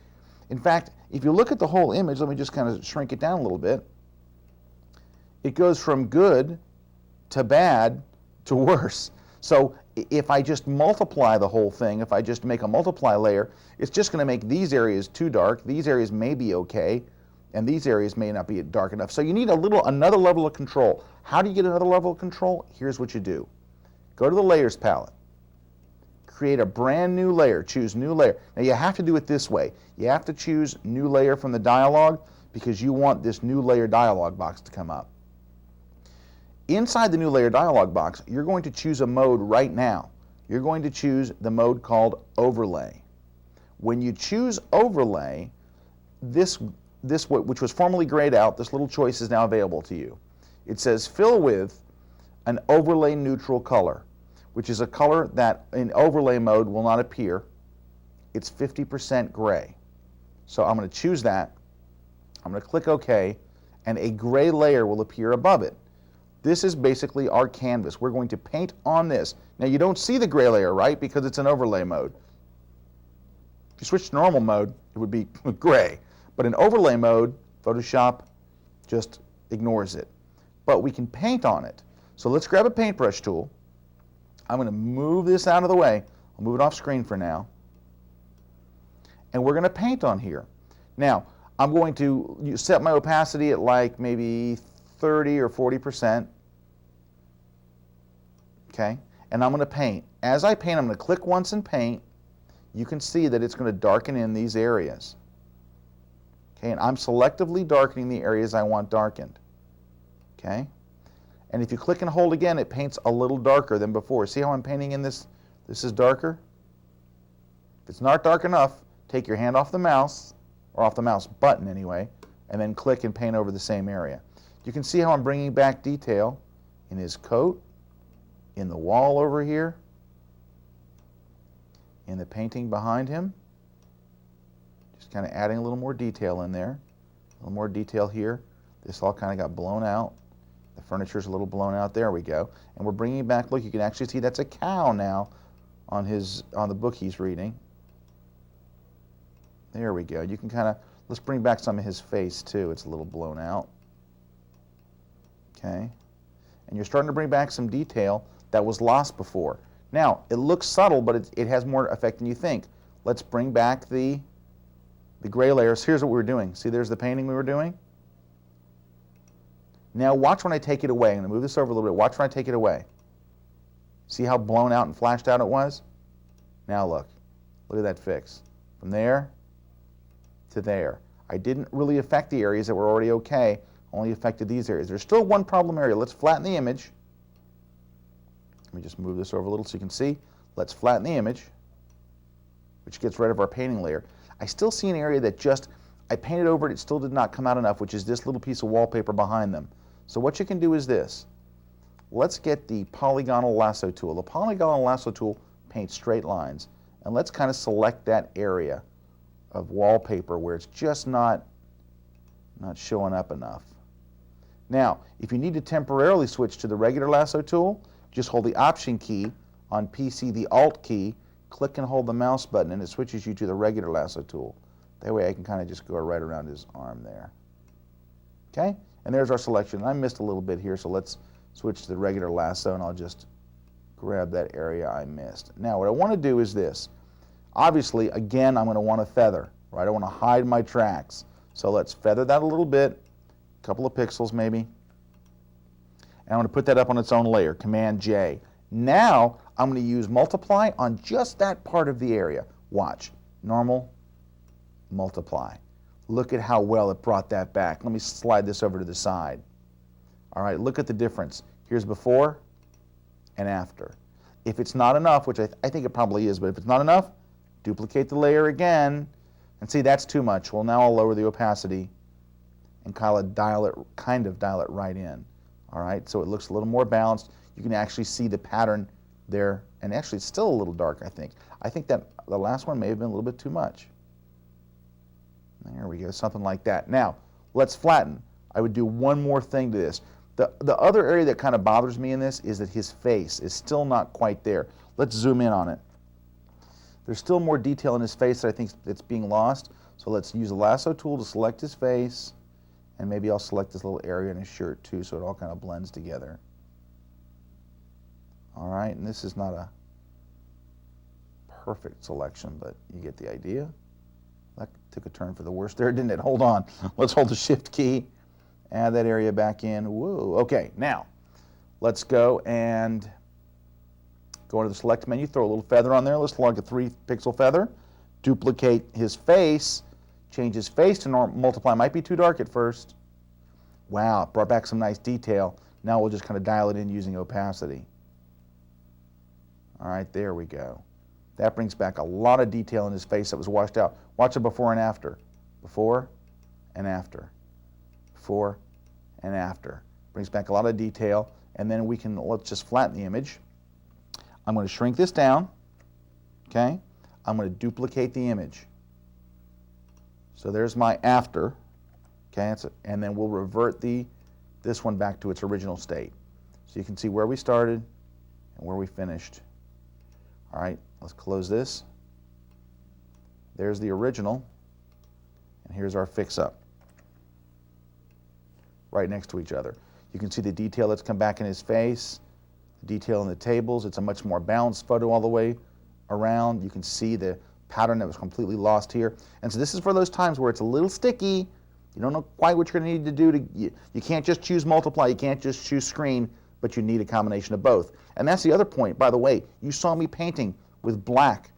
In fact, if you look at the whole image, let me just kind of shrink it down a little bit. It goes from good to bad to worse. So if I just multiply the whole thing, if I just make a multiply layer, it's just going to make these areas too dark. These areas may be okay, and these areas may not be dark enough. So you need another level of control. How do you get another level of control? Here's what you do. Go to the Layers palette. Create a brand new layer. Choose New Layer. Now you have to do it this way. You have to choose New Layer from the dialog because you want this New Layer dialog box to come up. Inside the New Layer dialog box, you're going to choose a mode right now. You're going to choose the mode called Overlay. When you choose Overlay, this which was formerly grayed out, this little choice is now available to you. It says fill with an overlay neutral color, which is a color that in overlay mode will not appear. It's 50% gray. So I'm going to choose that. I'm going to click OK, and a gray layer will appear above it. This is basically our canvas. We're going to paint on this. Now you don't see the gray layer, right? Because it's an overlay mode. If you switch to normal mode, it would be gray. But in overlay mode, Photoshop just ignores it. But we can paint on it. So let's grab a paintbrush tool. I'm going to move this out of the way. I'll move it off screen for now. And we're going to paint on here. Now, I'm going to set my opacity at like maybe 30 or 40%. Okay? And I'm going to paint. As I paint, I'm going to click once and paint. You can see that it's going to darken in these areas. Okay, and I'm selectively darkening the areas I want darkened. Okay? And if you click and hold again, it paints a little darker than before. See how I'm painting in this? This is darker. If it's not dark enough, take your hand off the mouse, or off the mouse button anyway, and then click and paint over the same area. You can see how I'm bringing back detail in his coat, in the wall over here, in the painting behind him. Just kind of adding a little more detail in there. A little more detail here. This all kind of got blown out. The furniture's a little blown out. There we go. And we're bringing back, look, you can actually see that's a cow now on the book he's reading. There we go. You can kind of, let's bring back some of his face too. It's a little blown out. Okay. And you're starting to bring back some detail that was lost before. Now, it looks subtle, but it has more effect than you think. Let's bring back the gray layers. Here's what we were doing. See, there's the painting we were doing. Now watch when I take it away. I'm going to move this over a little bit. Watch when I take it away. See how blown out and flashed out it was? Now look. Look at that fix. From there to there. I didn't really affect the areas that were already okay. Only affected these areas. There's still one problem area. Let's flatten the image. Let me just move this over a little so you can see. Let's flatten the image, which gets rid of our painting layer. I still see an area that just, I painted over it, it still did not come out enough, which is this little piece of wallpaper behind them. So what you can do is this. Let's get the polygonal lasso tool. The polygonal lasso tool paints straight lines. And let's kind of select that area of wallpaper where it's just not showing up enough. Now, if you need to temporarily switch to the regular lasso tool, just hold the Option key on PC, the Alt key, click and hold the mouse button, and it switches you to the regular lasso tool. That way I can kind of just go right around his arm there. Okay? And there's our selection. I missed a little bit here, so let's switch to the regular lasso, and I'll just grab that area I missed. Now, what I want to do is this. Obviously, again, I'm going to want to feather, right? I want to hide my tracks. So let's feather that a little bit, a couple of pixels maybe. And I'm going to put that up on its own layer, Command J. Now, I'm going to use multiply on just that part of the area. Watch. Normal, multiply. Look at how well it brought that back. Let me slide this over to the side. All right, look at the difference. Here's before and after. If it's not enough, which I think it probably is, but if it's not enough, duplicate the layer again. And see, that's too much. Well, now I'll lower the opacity and kind of dial it right in. All right, so it looks a little more balanced. You can actually see the pattern there, and actually it's still a little dark, I think. I think that the last one may have been a little bit too much. There we go, something like that. Now, let's flatten. I would do one more thing to this. The other area that kind of bothers me in this is that his face is still not quite there. Let's zoom in on it. There's still more detail in his face that I think that's being lost. So let's use the lasso tool to select his face, and maybe I'll select this little area in his shirt too, so it all kind of blends together. All right, and this is not a perfect selection, but you get the idea. That took a turn for the worse there, didn't it? Hold on. Let's hold the Shift key, add that area back in. Whoa. Okay, now let's go and go into the Select menu, throw a little feather on there. Let's log a 3-pixel feather. Duplicate his face, change his face to multiply. Might be too dark at first. Wow, it brought back some nice detail. Now we'll just kind of dial it in using opacity. All right, there we go. That brings back a lot of detail in his face that was washed out. Watch it before and after. Before and after. Before and after. Brings back a lot of detail. And then let's just flatten the image. I'm going to shrink this down. Okay? I'm going to duplicate the image. So there's my after. Okay? And then we'll revert this one back to its original state. So you can see where we started and where we finished. All right, let's close this. There's the original, and here's our fix-up. Right next to each other. You can see the detail that's come back in his face, the detail in the tables. It's a much more balanced photo all the way around. You can see the pattern that was completely lost here. And so this is for those times where it's a little sticky. You don't know quite what you're going to need to do. You can't just choose multiply. You can't just choose screen, but you need a combination of both. And that's the other point, by the way. You saw me painting with black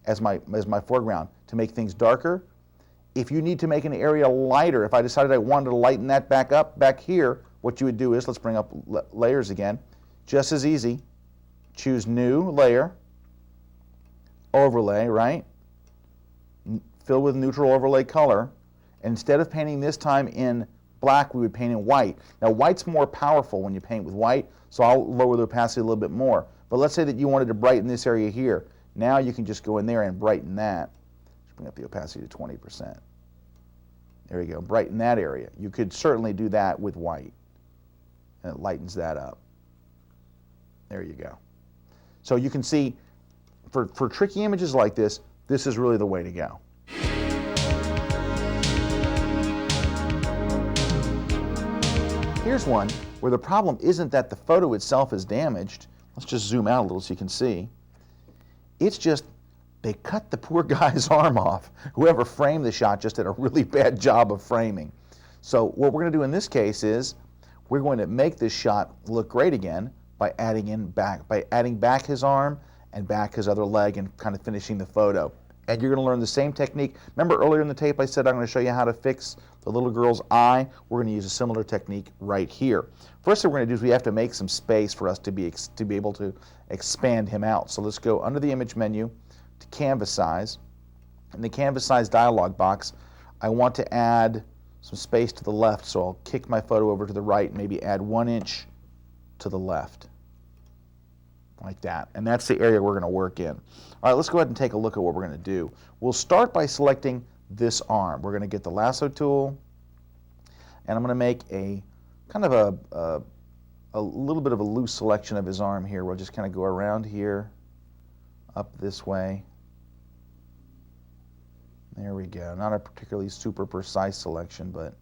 as my foreground to make things darker. If you need to make an area lighter, if I decided I wanted to lighten that back here, what you would do is, let's bring up layers again. Just as easy. Choose new layer, overlay, right? filled with neutral overlay color. And instead of painting this time in black, we would paint in white. Now white's more powerful when you paint with white, so I'll lower the opacity a little bit more. But let's say that you wanted to brighten this area here. Now you can just go in there and brighten that. Just bring up the opacity to 20%. There you go, brighten that area. You could certainly do that with white, and it lightens that up. There you go. So you can see, for tricky images like this, this is really the way to go. Here's one where the problem isn't that the photo itself is damaged. Let's just zoom out a little so you can see. It's just they cut the poor guy's arm off. Whoever framed the shot just did a really bad job of framing. So what we're going to do in this case is we're going to make this shot look great again by adding back his arm and back his other leg and kind of finishing the photo. And you're going to learn the same technique. Remember earlier in the tape I said I'm going to show you how to fix the little girl's eye? We're going to use a similar technique right here. First thing we're going to do is we have to make some space for us to be able to expand him out. So let's go under the image menu to canvas size. In the canvas size dialog box, I want to add some space to the left, so I'll kick my photo over to the right and maybe add 1 inch to the left. Like that. And that's the area we're going to work in. All right, let's go ahead and take a look at what we're going to do. We'll start by selecting this arm. We're going to get the lasso tool, and I'm going to make a kind of a little bit of a loose selection of his arm here. We'll just kind of go around here, up this way. There we go. Not a particularly super precise selection, but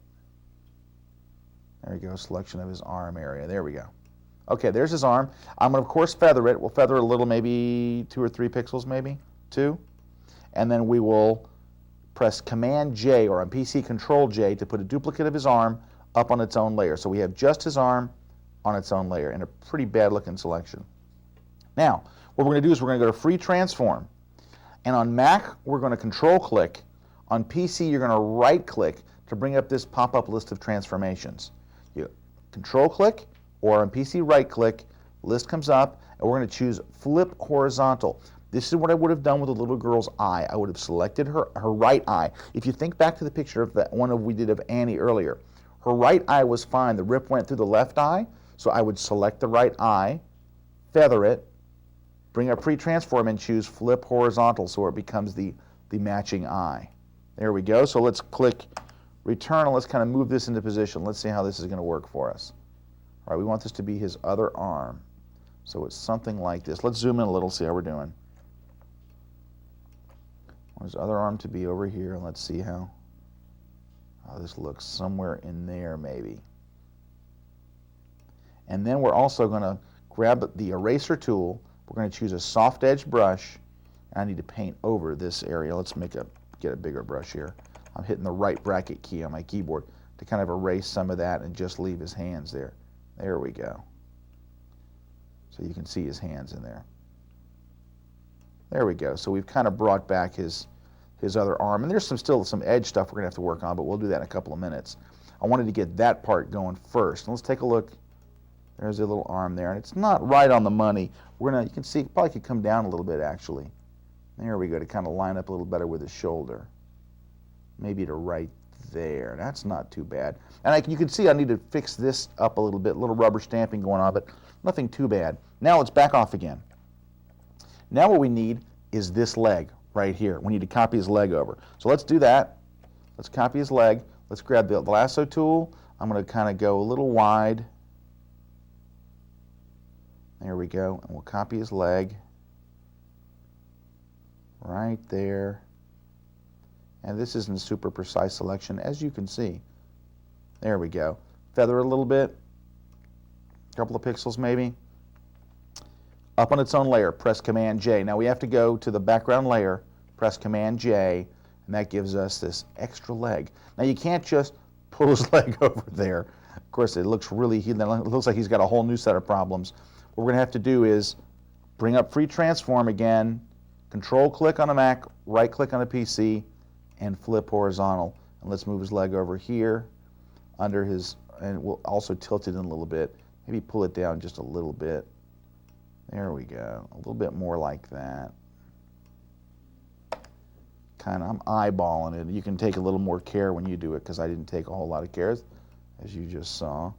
there we go. Selection of his arm area. There we go. Okay, there's his arm. I'm going to, of course, feather it. We'll feather it a little, maybe 2 or 3 pixels, maybe 2. And then we will press Command-J, or on PC, Control-J, to put a duplicate of his arm up on its own layer. So we have just his arm on its own layer, and a pretty bad-looking selection. Now, what we're going to do is we're going to go to Free Transform. And on Mac, we're going to Control-Click. On PC, you're going to right-click to bring up this pop-up list of transformations. You Control-Click, or on PC, right-click, list comes up, and we're going to choose Flip Horizontal. This is what I would have done with the little girl's eye. I would have selected her right eye. If you think back to the picture of that one we did of Annie earlier, her right eye was fine. The rip went through the left eye, so I would select the right eye, feather it, bring up Pre-Transform, and choose Flip Horizontal so it becomes the matching eye. There we go. So let's click Return, and let's kind of move this into position. Let's see how this is going to work for us. All right, we want this to be his other arm. So it's something like this. Let's zoom in a little, see how we're doing. I want his other arm to be over here, and let's see how this looks. Somewhere in there, maybe. And then we're also going to grab the eraser tool. We're going to choose a soft edge brush. And I need to paint over this area. Let's get a bigger brush here. I'm hitting the right bracket key on my keyboard to kind of erase some of that and just leave his hands there. There we go. So you can see his hands in there. There we go. So we've kind of brought back his other arm. And there's still some edge stuff we're going to have to work on, but we'll do that in a couple of minutes. I wanted to get that part going first. And let's take a look. There's a little arm there. And it's not right on the money. You can see it probably could come down a little bit, actually. There we go, to kind of line up a little better with his shoulder. Maybe to right there. That's not too bad. And you can see I need to fix this up a little bit, a little rubber stamping going on, but nothing too bad. Now let's back off again. Now what we need is this leg right here. We need to copy his leg over. So let's do that. Let's copy his leg. Let's grab the lasso tool. I'm going to kind of go a little wide. There we go. And we'll copy his leg right there. And this isn't a super precise selection, as you can see. There we go. Feather it a little bit. A couple of pixels maybe. Up on its own layer, press Command-J. Now we have to go to the background layer, press Command-J, and that gives us this extra leg. Now you can't just pull his leg over there. Of course, it looks like he's got a whole new set of problems. What we're going to have to do is bring up Free Transform again, Control-click on a Mac, right-click on a PC, and flip horizontal. And let's move his leg over here under his, and we'll also tilt it in a little bit. Maybe pull it down just a little bit. There we go. A little bit more like that. I'm eyeballing it. You can take a little more care when you do it because I didn't take a whole lot of care, as you just saw.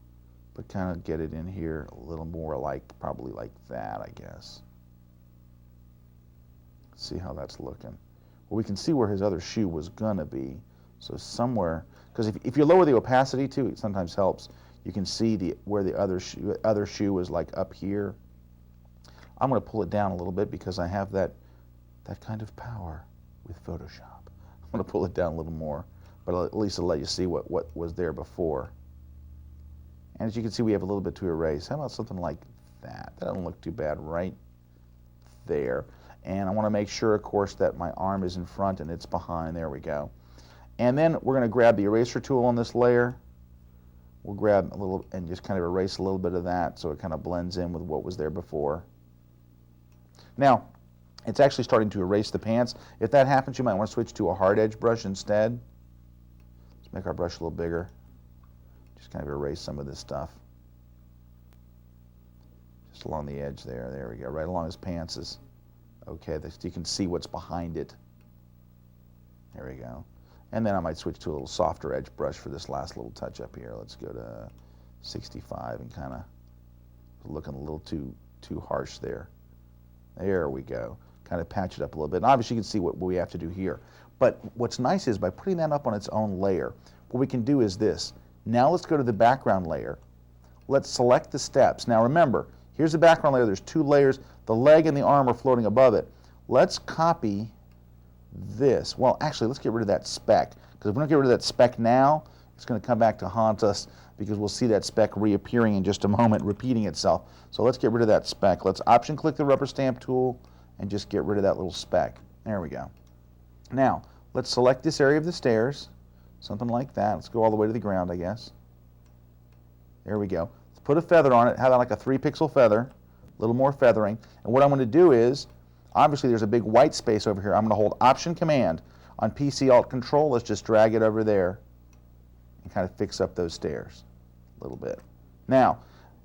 But kind of get it in here a little more probably like that, I guess. See how that's looking. Well, we can see where his other shoe was gonna be. So somewhere, because if you lower the opacity too, it sometimes helps. You can see where the other shoe was like up here. I'm gonna pull it down a little bit because I have that kind of power with Photoshop. I'm gonna pull it down a little more, but at least I'll let you see what was there before. And as you can see, we have a little bit to erase. How about something like that? That doesn't look too bad right there. And I want to make sure, of course, that my arm is in front and it's behind. There we go. And then we're going to grab the eraser tool on this layer. We'll grab a little and just kind of erase a little bit of that so it kind of blends in with what was there before. Now, it's actually starting to erase the pants. If that happens, you might want to switch to a hard edge brush instead. Let's make our brush a little bigger. Just kind of erase some of this stuff. Just along the edge there. There we go. Right along his pants. Okay, you can see what's behind it. There we go. And then I might switch to a little softer edge brush for this last little touch up here. Let's go to 65 and kind of looking a little too harsh there. There we go. Kind of patch it up a little bit. And obviously you can see what we have to do here. But what's nice is by putting that up on its own layer, what we can do is this. Now let's go to the background layer. Let's select the steps. Now remember, here's the background layer. There's two layers. The leg and the arm are floating above it. Let's copy this. Well, actually, let's get rid of that speck. Because if we don't get rid of that speck now, it's going to come back to haunt us because we'll see that speck reappearing in just a moment, repeating itself. So let's get rid of that speck. Let's option click the rubber stamp tool and just get rid of that little speck. There we go. Now, let's select this area of the stairs. Something like that. Let's go all the way to the ground, I guess. There we go. Let's put a feather on it. Have that like a 3-pixel feather. A little more feathering. And what I'm going to do is, obviously there's a big white space over here. I'm going to hold Option Command on PC Alt Control. Let's just drag it over there and kind of fix up those stairs a little bit. Now,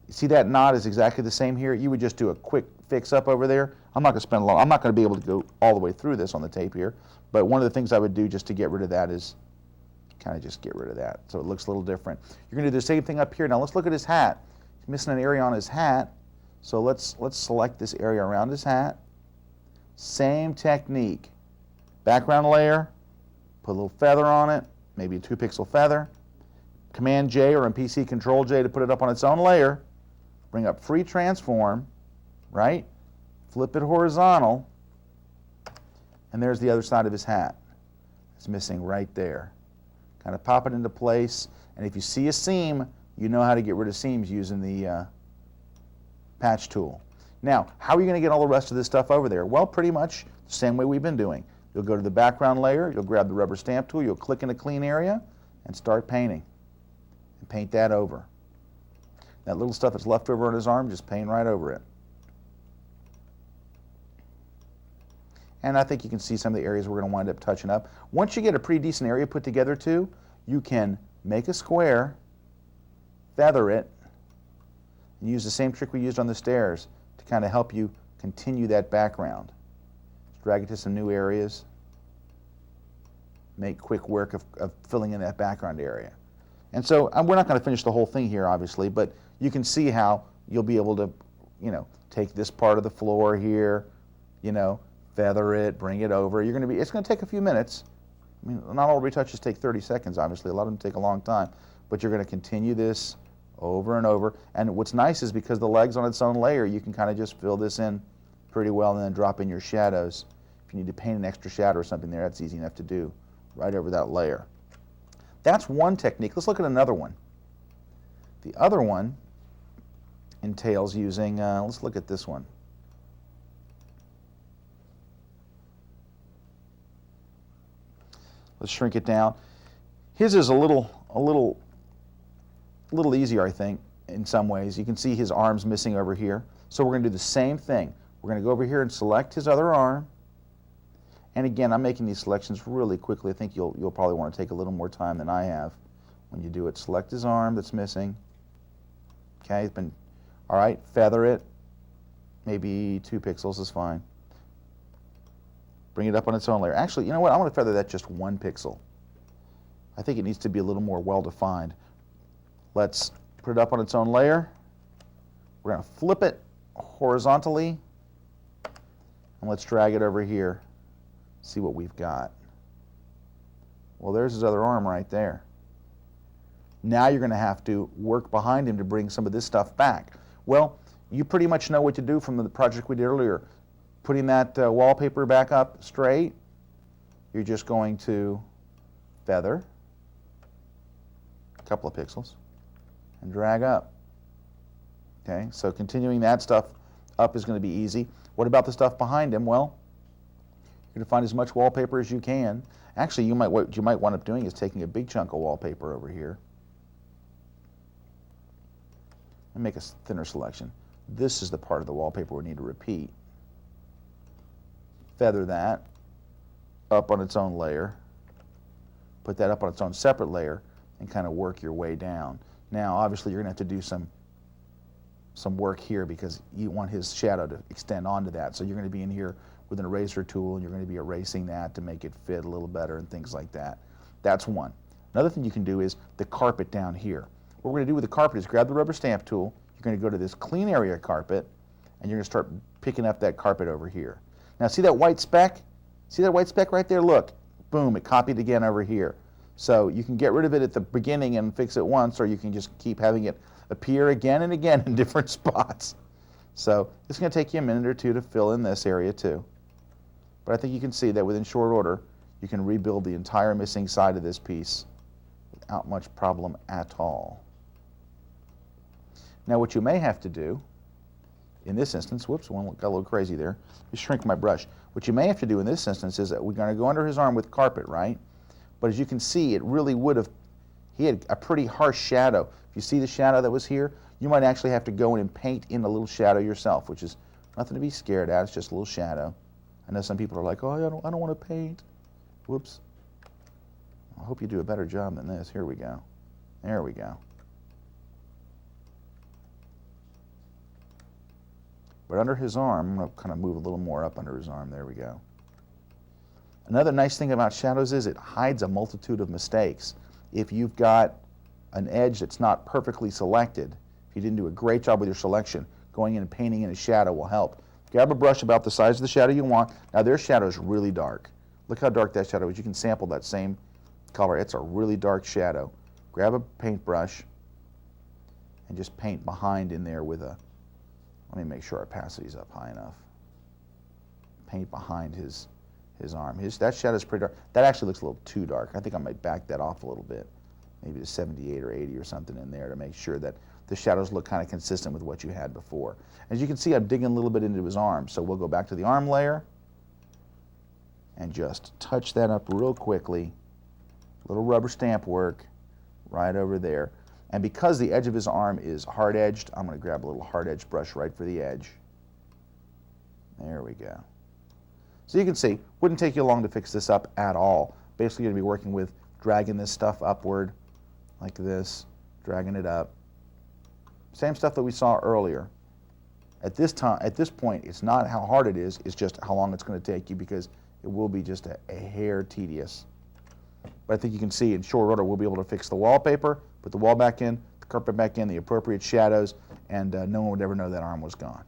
you see that knot is exactly the same here. You would just do a quick fix up over there. I'm not going to spend a lot. I'm not going to be able to go all the way through this on the tape here. But one of the things I would do just to get rid of that is kind of just get rid of that so it looks a little different. You're going to do the same thing up here. Now let's look at his hat. He's missing an area on his hat. So let's select this area around his hat. Same technique. Background layer, put a little feather on it, maybe a 2-pixel feather. Command J or in PC Control J to put it up on its own layer. Bring up Free Transform, right? Flip it horizontal. And there's the other side of his hat. It's missing right there. Kind of pop it into place. And if you see a seam, you know how to get rid of seams using the patch tool. Now, how are you going to get all the rest of this stuff over there? Well, pretty much the same way we've been doing. You'll go to the background layer, you'll grab the rubber stamp tool, you'll click in a clean area, and start painting. And paint that over. That little stuff that's left over on his arm, just paint right over it. And I think you can see some of the areas we're going to wind up touching up. Once you get a pretty decent area put together too, you can make a square, feather it, and use the same trick we used on the stairs to kind of help you continue that background. Just drag it to some new areas. Make quick work of filling in that background area. And so we're not going to finish the whole thing here, obviously, but you can see how you'll be able to, take this part of the floor here, feather it, bring it over. It's going to take a few minutes. I mean, not all retouches take 30 seconds, obviously. A lot of them take a long time. But you're going to continue this over and over. And what's nice is because the leg's on its own layer, you can kind of just fill this in pretty well and then drop in your shadows. If you need to paint an extra shadow or something there, that's easy enough to do right over that layer. That's one technique. Let's look at another one. The other one entails using, let's look at this one. Let's shrink it down. His is a little easier, I think, in some ways. You can see his arm's missing over here. So we're going to do the same thing. We're going to go over here and select his other arm. And again, I'm making these selections really quickly. I think you'll probably want to take a little more time than I have when you do it. Select his arm that's missing. Okay, all right, feather it. Maybe 2 pixels is fine. bring it up on its own layer. Actually, you know what? I'm going to feather that just 1 pixel. I think it needs to be a little more well-defined. Let's put it up on its own layer. We're going to flip it horizontally, and let's drag it over here. See what we've got. Well, there's his other arm right there. Now you're going to have to work behind him to bring some of this stuff back. Well, you pretty much know what to do from the project we did earlier. Putting that wallpaper back up straight, you're just going to feather a couple of pixels and drag up. Okay, so continuing that stuff up is going to be easy. What about the stuff behind him? Well, you're going to find as much wallpaper as you can. Actually, what you might wind up doing is taking a big chunk of wallpaper over here and make a thinner selection. This is the part of the wallpaper we need to repeat. Feather that up on its own layer. Put that up on its own separate layer and kind of work your way down. Now, obviously, you're going to have to do some work here because you want his shadow to extend onto that. So you're going to be in here with an eraser tool and you're going to be erasing that to make it fit a little better and things like that. That's one. Another thing you can do is the carpet down here. What we're going to do with the carpet is grab the rubber stamp tool. You're going to go to this clean area carpet and you're going to start picking up that carpet over here. Now see that white speck? See that white speck right there? Look, boom, it copied again over here. So you can get rid of it at the beginning and fix it once, or you can just keep having it appear again and again in different spots. So it's going to take you a minute or two to fill in this area too. But I think you can see that within short order, you can rebuild the entire missing side of this piece without much problem at all. Now what you may have to do, in this instance, whoops, one got a little crazy there, just shrink my brush. What you may have to do in this instance is that we're going to go under his arm with carpet, right? But as you can see, it really would have, he had a pretty harsh shadow. If you see the shadow that was here, you might actually have to go in and paint in a little shadow yourself, which is nothing to be scared at, it's just a little shadow. I know some people are like, oh, I don't want to paint. Whoops. I hope you do a better job than this. Here we go. There we go. But under his arm, I'm going to kind of move a little more up under his arm. There we go. Another nice thing about shadows is it hides a multitude of mistakes. If you've got an edge that's not perfectly selected, if you didn't do a great job with your selection, going in and painting in a shadow will help. Grab a brush about the size of the shadow you want. Now their shadow is really dark. Look how dark that shadow is. You can sample that same color. It's a really dark shadow. Grab a paintbrush and just paint behind in there with a, let me make sure our opacity is up high enough. Paint behind his arm. That shadow is pretty dark. That actually looks a little too dark. I think I might back that off a little bit. Maybe to 78 or 80 or something in there to make sure that the shadows look kind of consistent with what you had before. As you can see, I'm digging a little bit into his arm. So we'll go back to the arm layer and just touch that up real quickly. Little rubber stamp work right over there. And because the edge of his arm is hard-edged, I'm going to grab a little hard-edged brush right for the edge. There we go. So you can see, wouldn't take you long to fix this up at all. Basically, you're going to be working with dragging this stuff upward like this, dragging it up. Same stuff that we saw earlier. At this point, it's not how hard it is, it's just how long it's going to take you because it will be just a hair tedious. But I think you can see in short order we'll be able to fix the wallpaper, put the wall back in, the carpet back in, the appropriate shadows, and no one would ever know that arm was gone.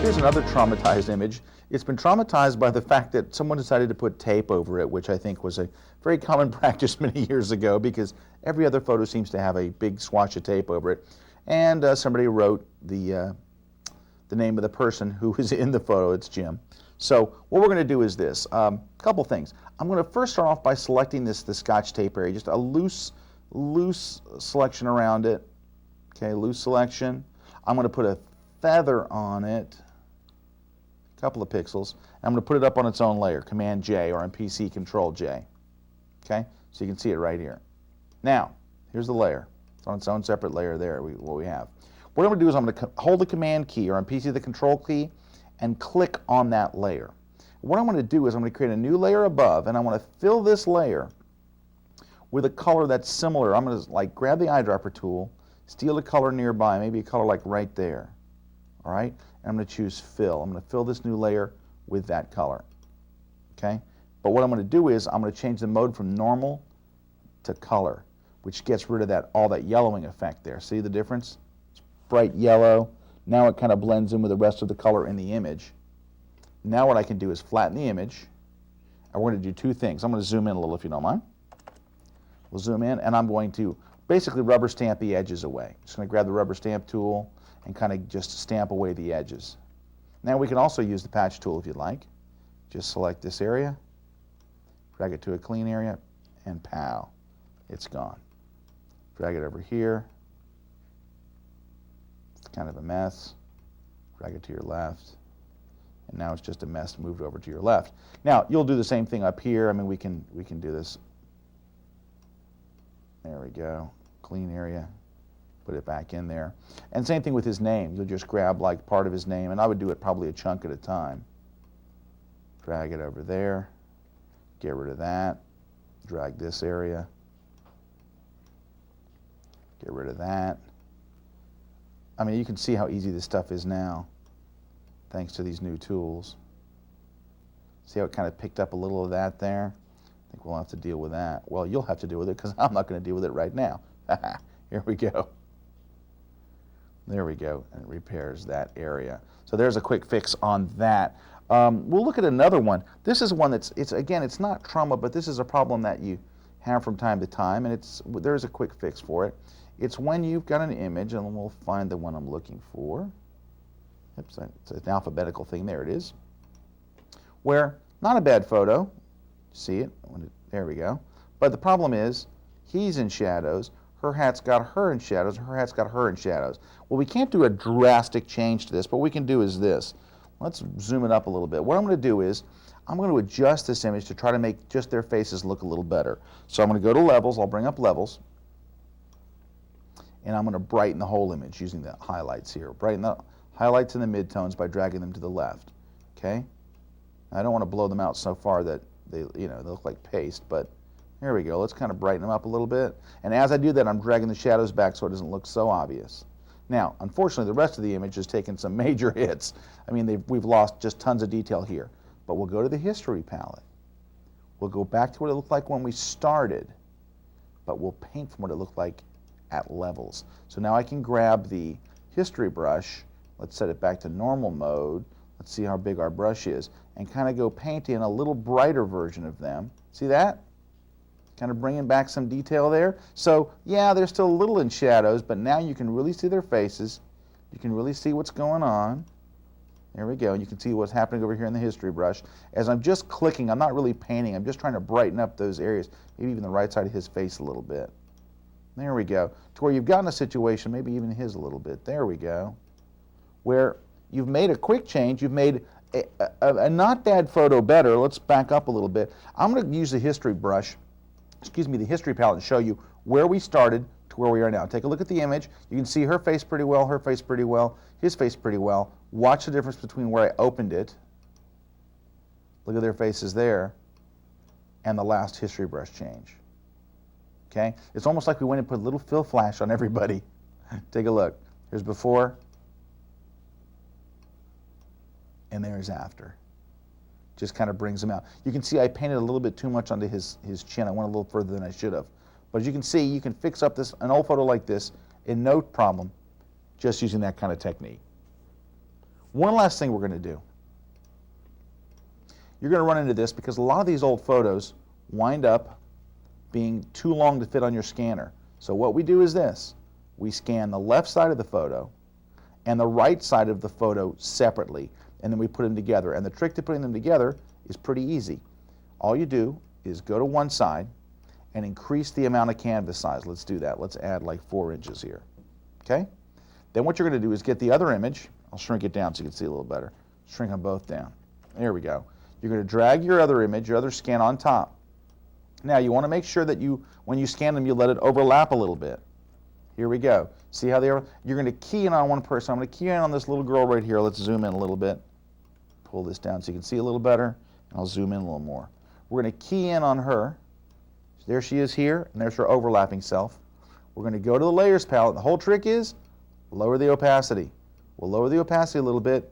Here's another traumatized image. It's been traumatized by the fact that someone decided to put tape over it, which I think was a very common practice many years ago because every other photo seems to have a big swatch of tape over it. And somebody wrote the name of the person who was in the photo. It's Jim. So what we're going to do is this. A couple things. I'm going to first start off by selecting the Scotch tape area, just a loose selection around it. Okay, loose selection. I'm going to put a feather on it, a couple of pixels. I'm going to put it up on its own layer, Command J, or on PC, Control J. Okay, so you can see it right here. Now, here's the layer. It's on its own separate layer there, what we have. What I'm going to do is I'm going to hold the Command key, or on PC the Control key, and click on that layer. What I'm going to do is I'm going to create a new layer above, and I want to fill this layer with a color that's similar. I'm going to grab the eyedropper tool, steal a color nearby, maybe a color like right there. all right? And I'm going to choose fill. I'm going to fill this new layer with that color, okay? But what I'm going to do is I'm going to change the mode from normal to color, which gets rid of all that yellowing effect there. See the difference? It's bright yellow. Now it kind of blends in with the rest of the color in the image. Now what I can do is flatten the image, and we're going to do two things. I'm going to zoom in a little if you don't mind. We'll zoom in, and I'm going to basically rubber stamp the edges away. Just going to grab the rubber stamp tool and kind of just stamp away the edges. Now we can also use the patch tool if you'd like. Just select this area, drag it to a clean area, and pow, it's gone. Drag it over here. It's kind of a mess. Drag it to your left. And now it's just a mess moved over to your left. Now, you'll do the same thing up here. I mean, we can do this. There we go. Clean area. Put it back in there. And same thing with his name. You'll just grab like part of his name, and I would do it probably a chunk at a time. Drag it over there. Get rid of that. Drag this area. Get rid of that. I mean, you can see how easy this stuff is now, thanks to these new tools. See how it kind of picked up a little of that there? I think we'll have to deal with that. Well, you'll have to deal with it because I'm not going to deal with it right now. Here we go. There we go, and it repairs that area. So there's a quick fix on that. We'll look at another one. This is one that's, again, it's not trauma, but this is a problem that you have from time to time, and there's a quick fix for it. It's when you've got an image, and we'll find the one I'm looking for. Oops, it's an alphabetical thing. There it is. Where, not a bad photo. See it? There we go. But the problem is, he's in shadows. Her hat's got her in shadows. Her hat's got her in shadows. Well, we can't do a drastic change to this, but what we can do is this. Let's zoom it up a little bit. What I'm going to do is, I'm going to adjust this image to try to make just their faces look a little better. So I'm going to go to levels. I'll bring up levels. And I'm going to brighten the whole image using the highlights here. Brighten the highlights and the midtones by dragging them to the left. Okay? I don't want to blow them out so far that they look like paste, but here we go. Let's kind of brighten them up a little bit. And as I do that, I'm dragging the shadows back so it doesn't look so obvious. Now, unfortunately, the rest of the image has taken some major hits. I mean, we've lost just tons of detail here. But we'll go to the history palette. We'll go back to what it looked like when we started, but we'll paint from what it looked like at levels. So now I can grab the history brush. Let's set it back to normal mode. Let's see how big our brush is, and kind of go paint in a little brighter version of them. See that? Kind of bringing back some detail there. So yeah, they're still a little in shadows, but now you can really see their faces. You can really see what's going on. There we go. You can see what's happening over here in the history brush. As I'm just clicking, I'm not really painting. I'm just trying to brighten up those areas, maybe even the right side of his face a little bit. There we go. To where you've gotten a situation, maybe even his a little bit. There we go. Where you've made a quick change. You've made a not bad photo better. Let's back up a little bit. I'm going to use the history brush, the history palette, and show you where we started to where we are now. Take a look at the image. You can see her face pretty well, her face pretty well, his face pretty well. Watch the difference between where I opened it. Look at their faces there, and the last history brush change. Okay? It's almost like we went and put a little fill flash on everybody. Take a look. Here's before, and there's after. Just kind of brings them out. You can see I painted a little bit too much onto his chin. I went a little further than I should have. But as you can see, you can fix up an old photo like this in no problem just using that kind of technique. One last thing we're going to do. You're going to run into this because a lot of these old photos wind up being too long to fit on your scanner. So what we do is this. We scan the left side of the photo and the right side of the photo separately, and then we put them together. And the trick to putting them together is pretty easy. All you do is go to one side and increase the amount of canvas size. Let's do that. Let's add like 4 inches here. Okay? Then what you're going to do is get the other image. I'll shrink it down so you can see a little better. Shrink them both down. There we go. You're going to drag your other image, your other scan on top. Now you want to make sure that when you scan them, you let it overlap a little bit. Here we go. See how they are? You're going to key in on one person. I'm going to key in on this little girl right here. Let's zoom in a little bit. Pull this down so you can see a little better. And I'll zoom in a little more. We're going to key in on her. There she is here, and there's her overlapping self. We're going to go to the layers palette. The whole trick is lower the opacity. We'll lower the opacity a little bit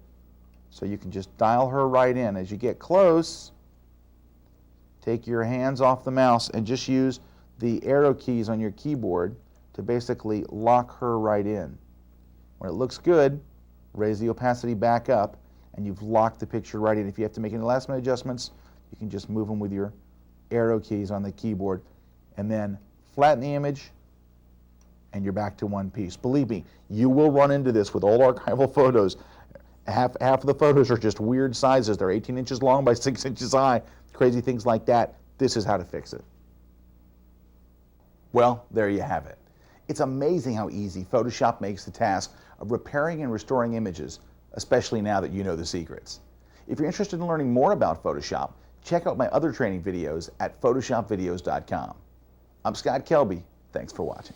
so you can just dial her right in. As you get close, take your hands off the mouse and just use the arrow keys on your keyboard to basically lock her right in. When it looks good, raise the opacity back up, and you've locked the picture right in. If you have to make any last minute adjustments, you can just move them with your arrow keys on the keyboard, and then flatten the image, and you're back to one piece. Believe me, you will run into this with old archival photos. Half of the photos are just weird sizes. They're 18 inches long by 6 inches high, crazy things like that. This is how to fix it. Well, there you have it. It's amazing how easy Photoshop makes the task of repairing and restoring images, especially now that you know the secrets. If you're interested in learning more about Photoshop, check out my other training videos at photoshopvideos.com. I'm Scott Kelby. Thanks for watching.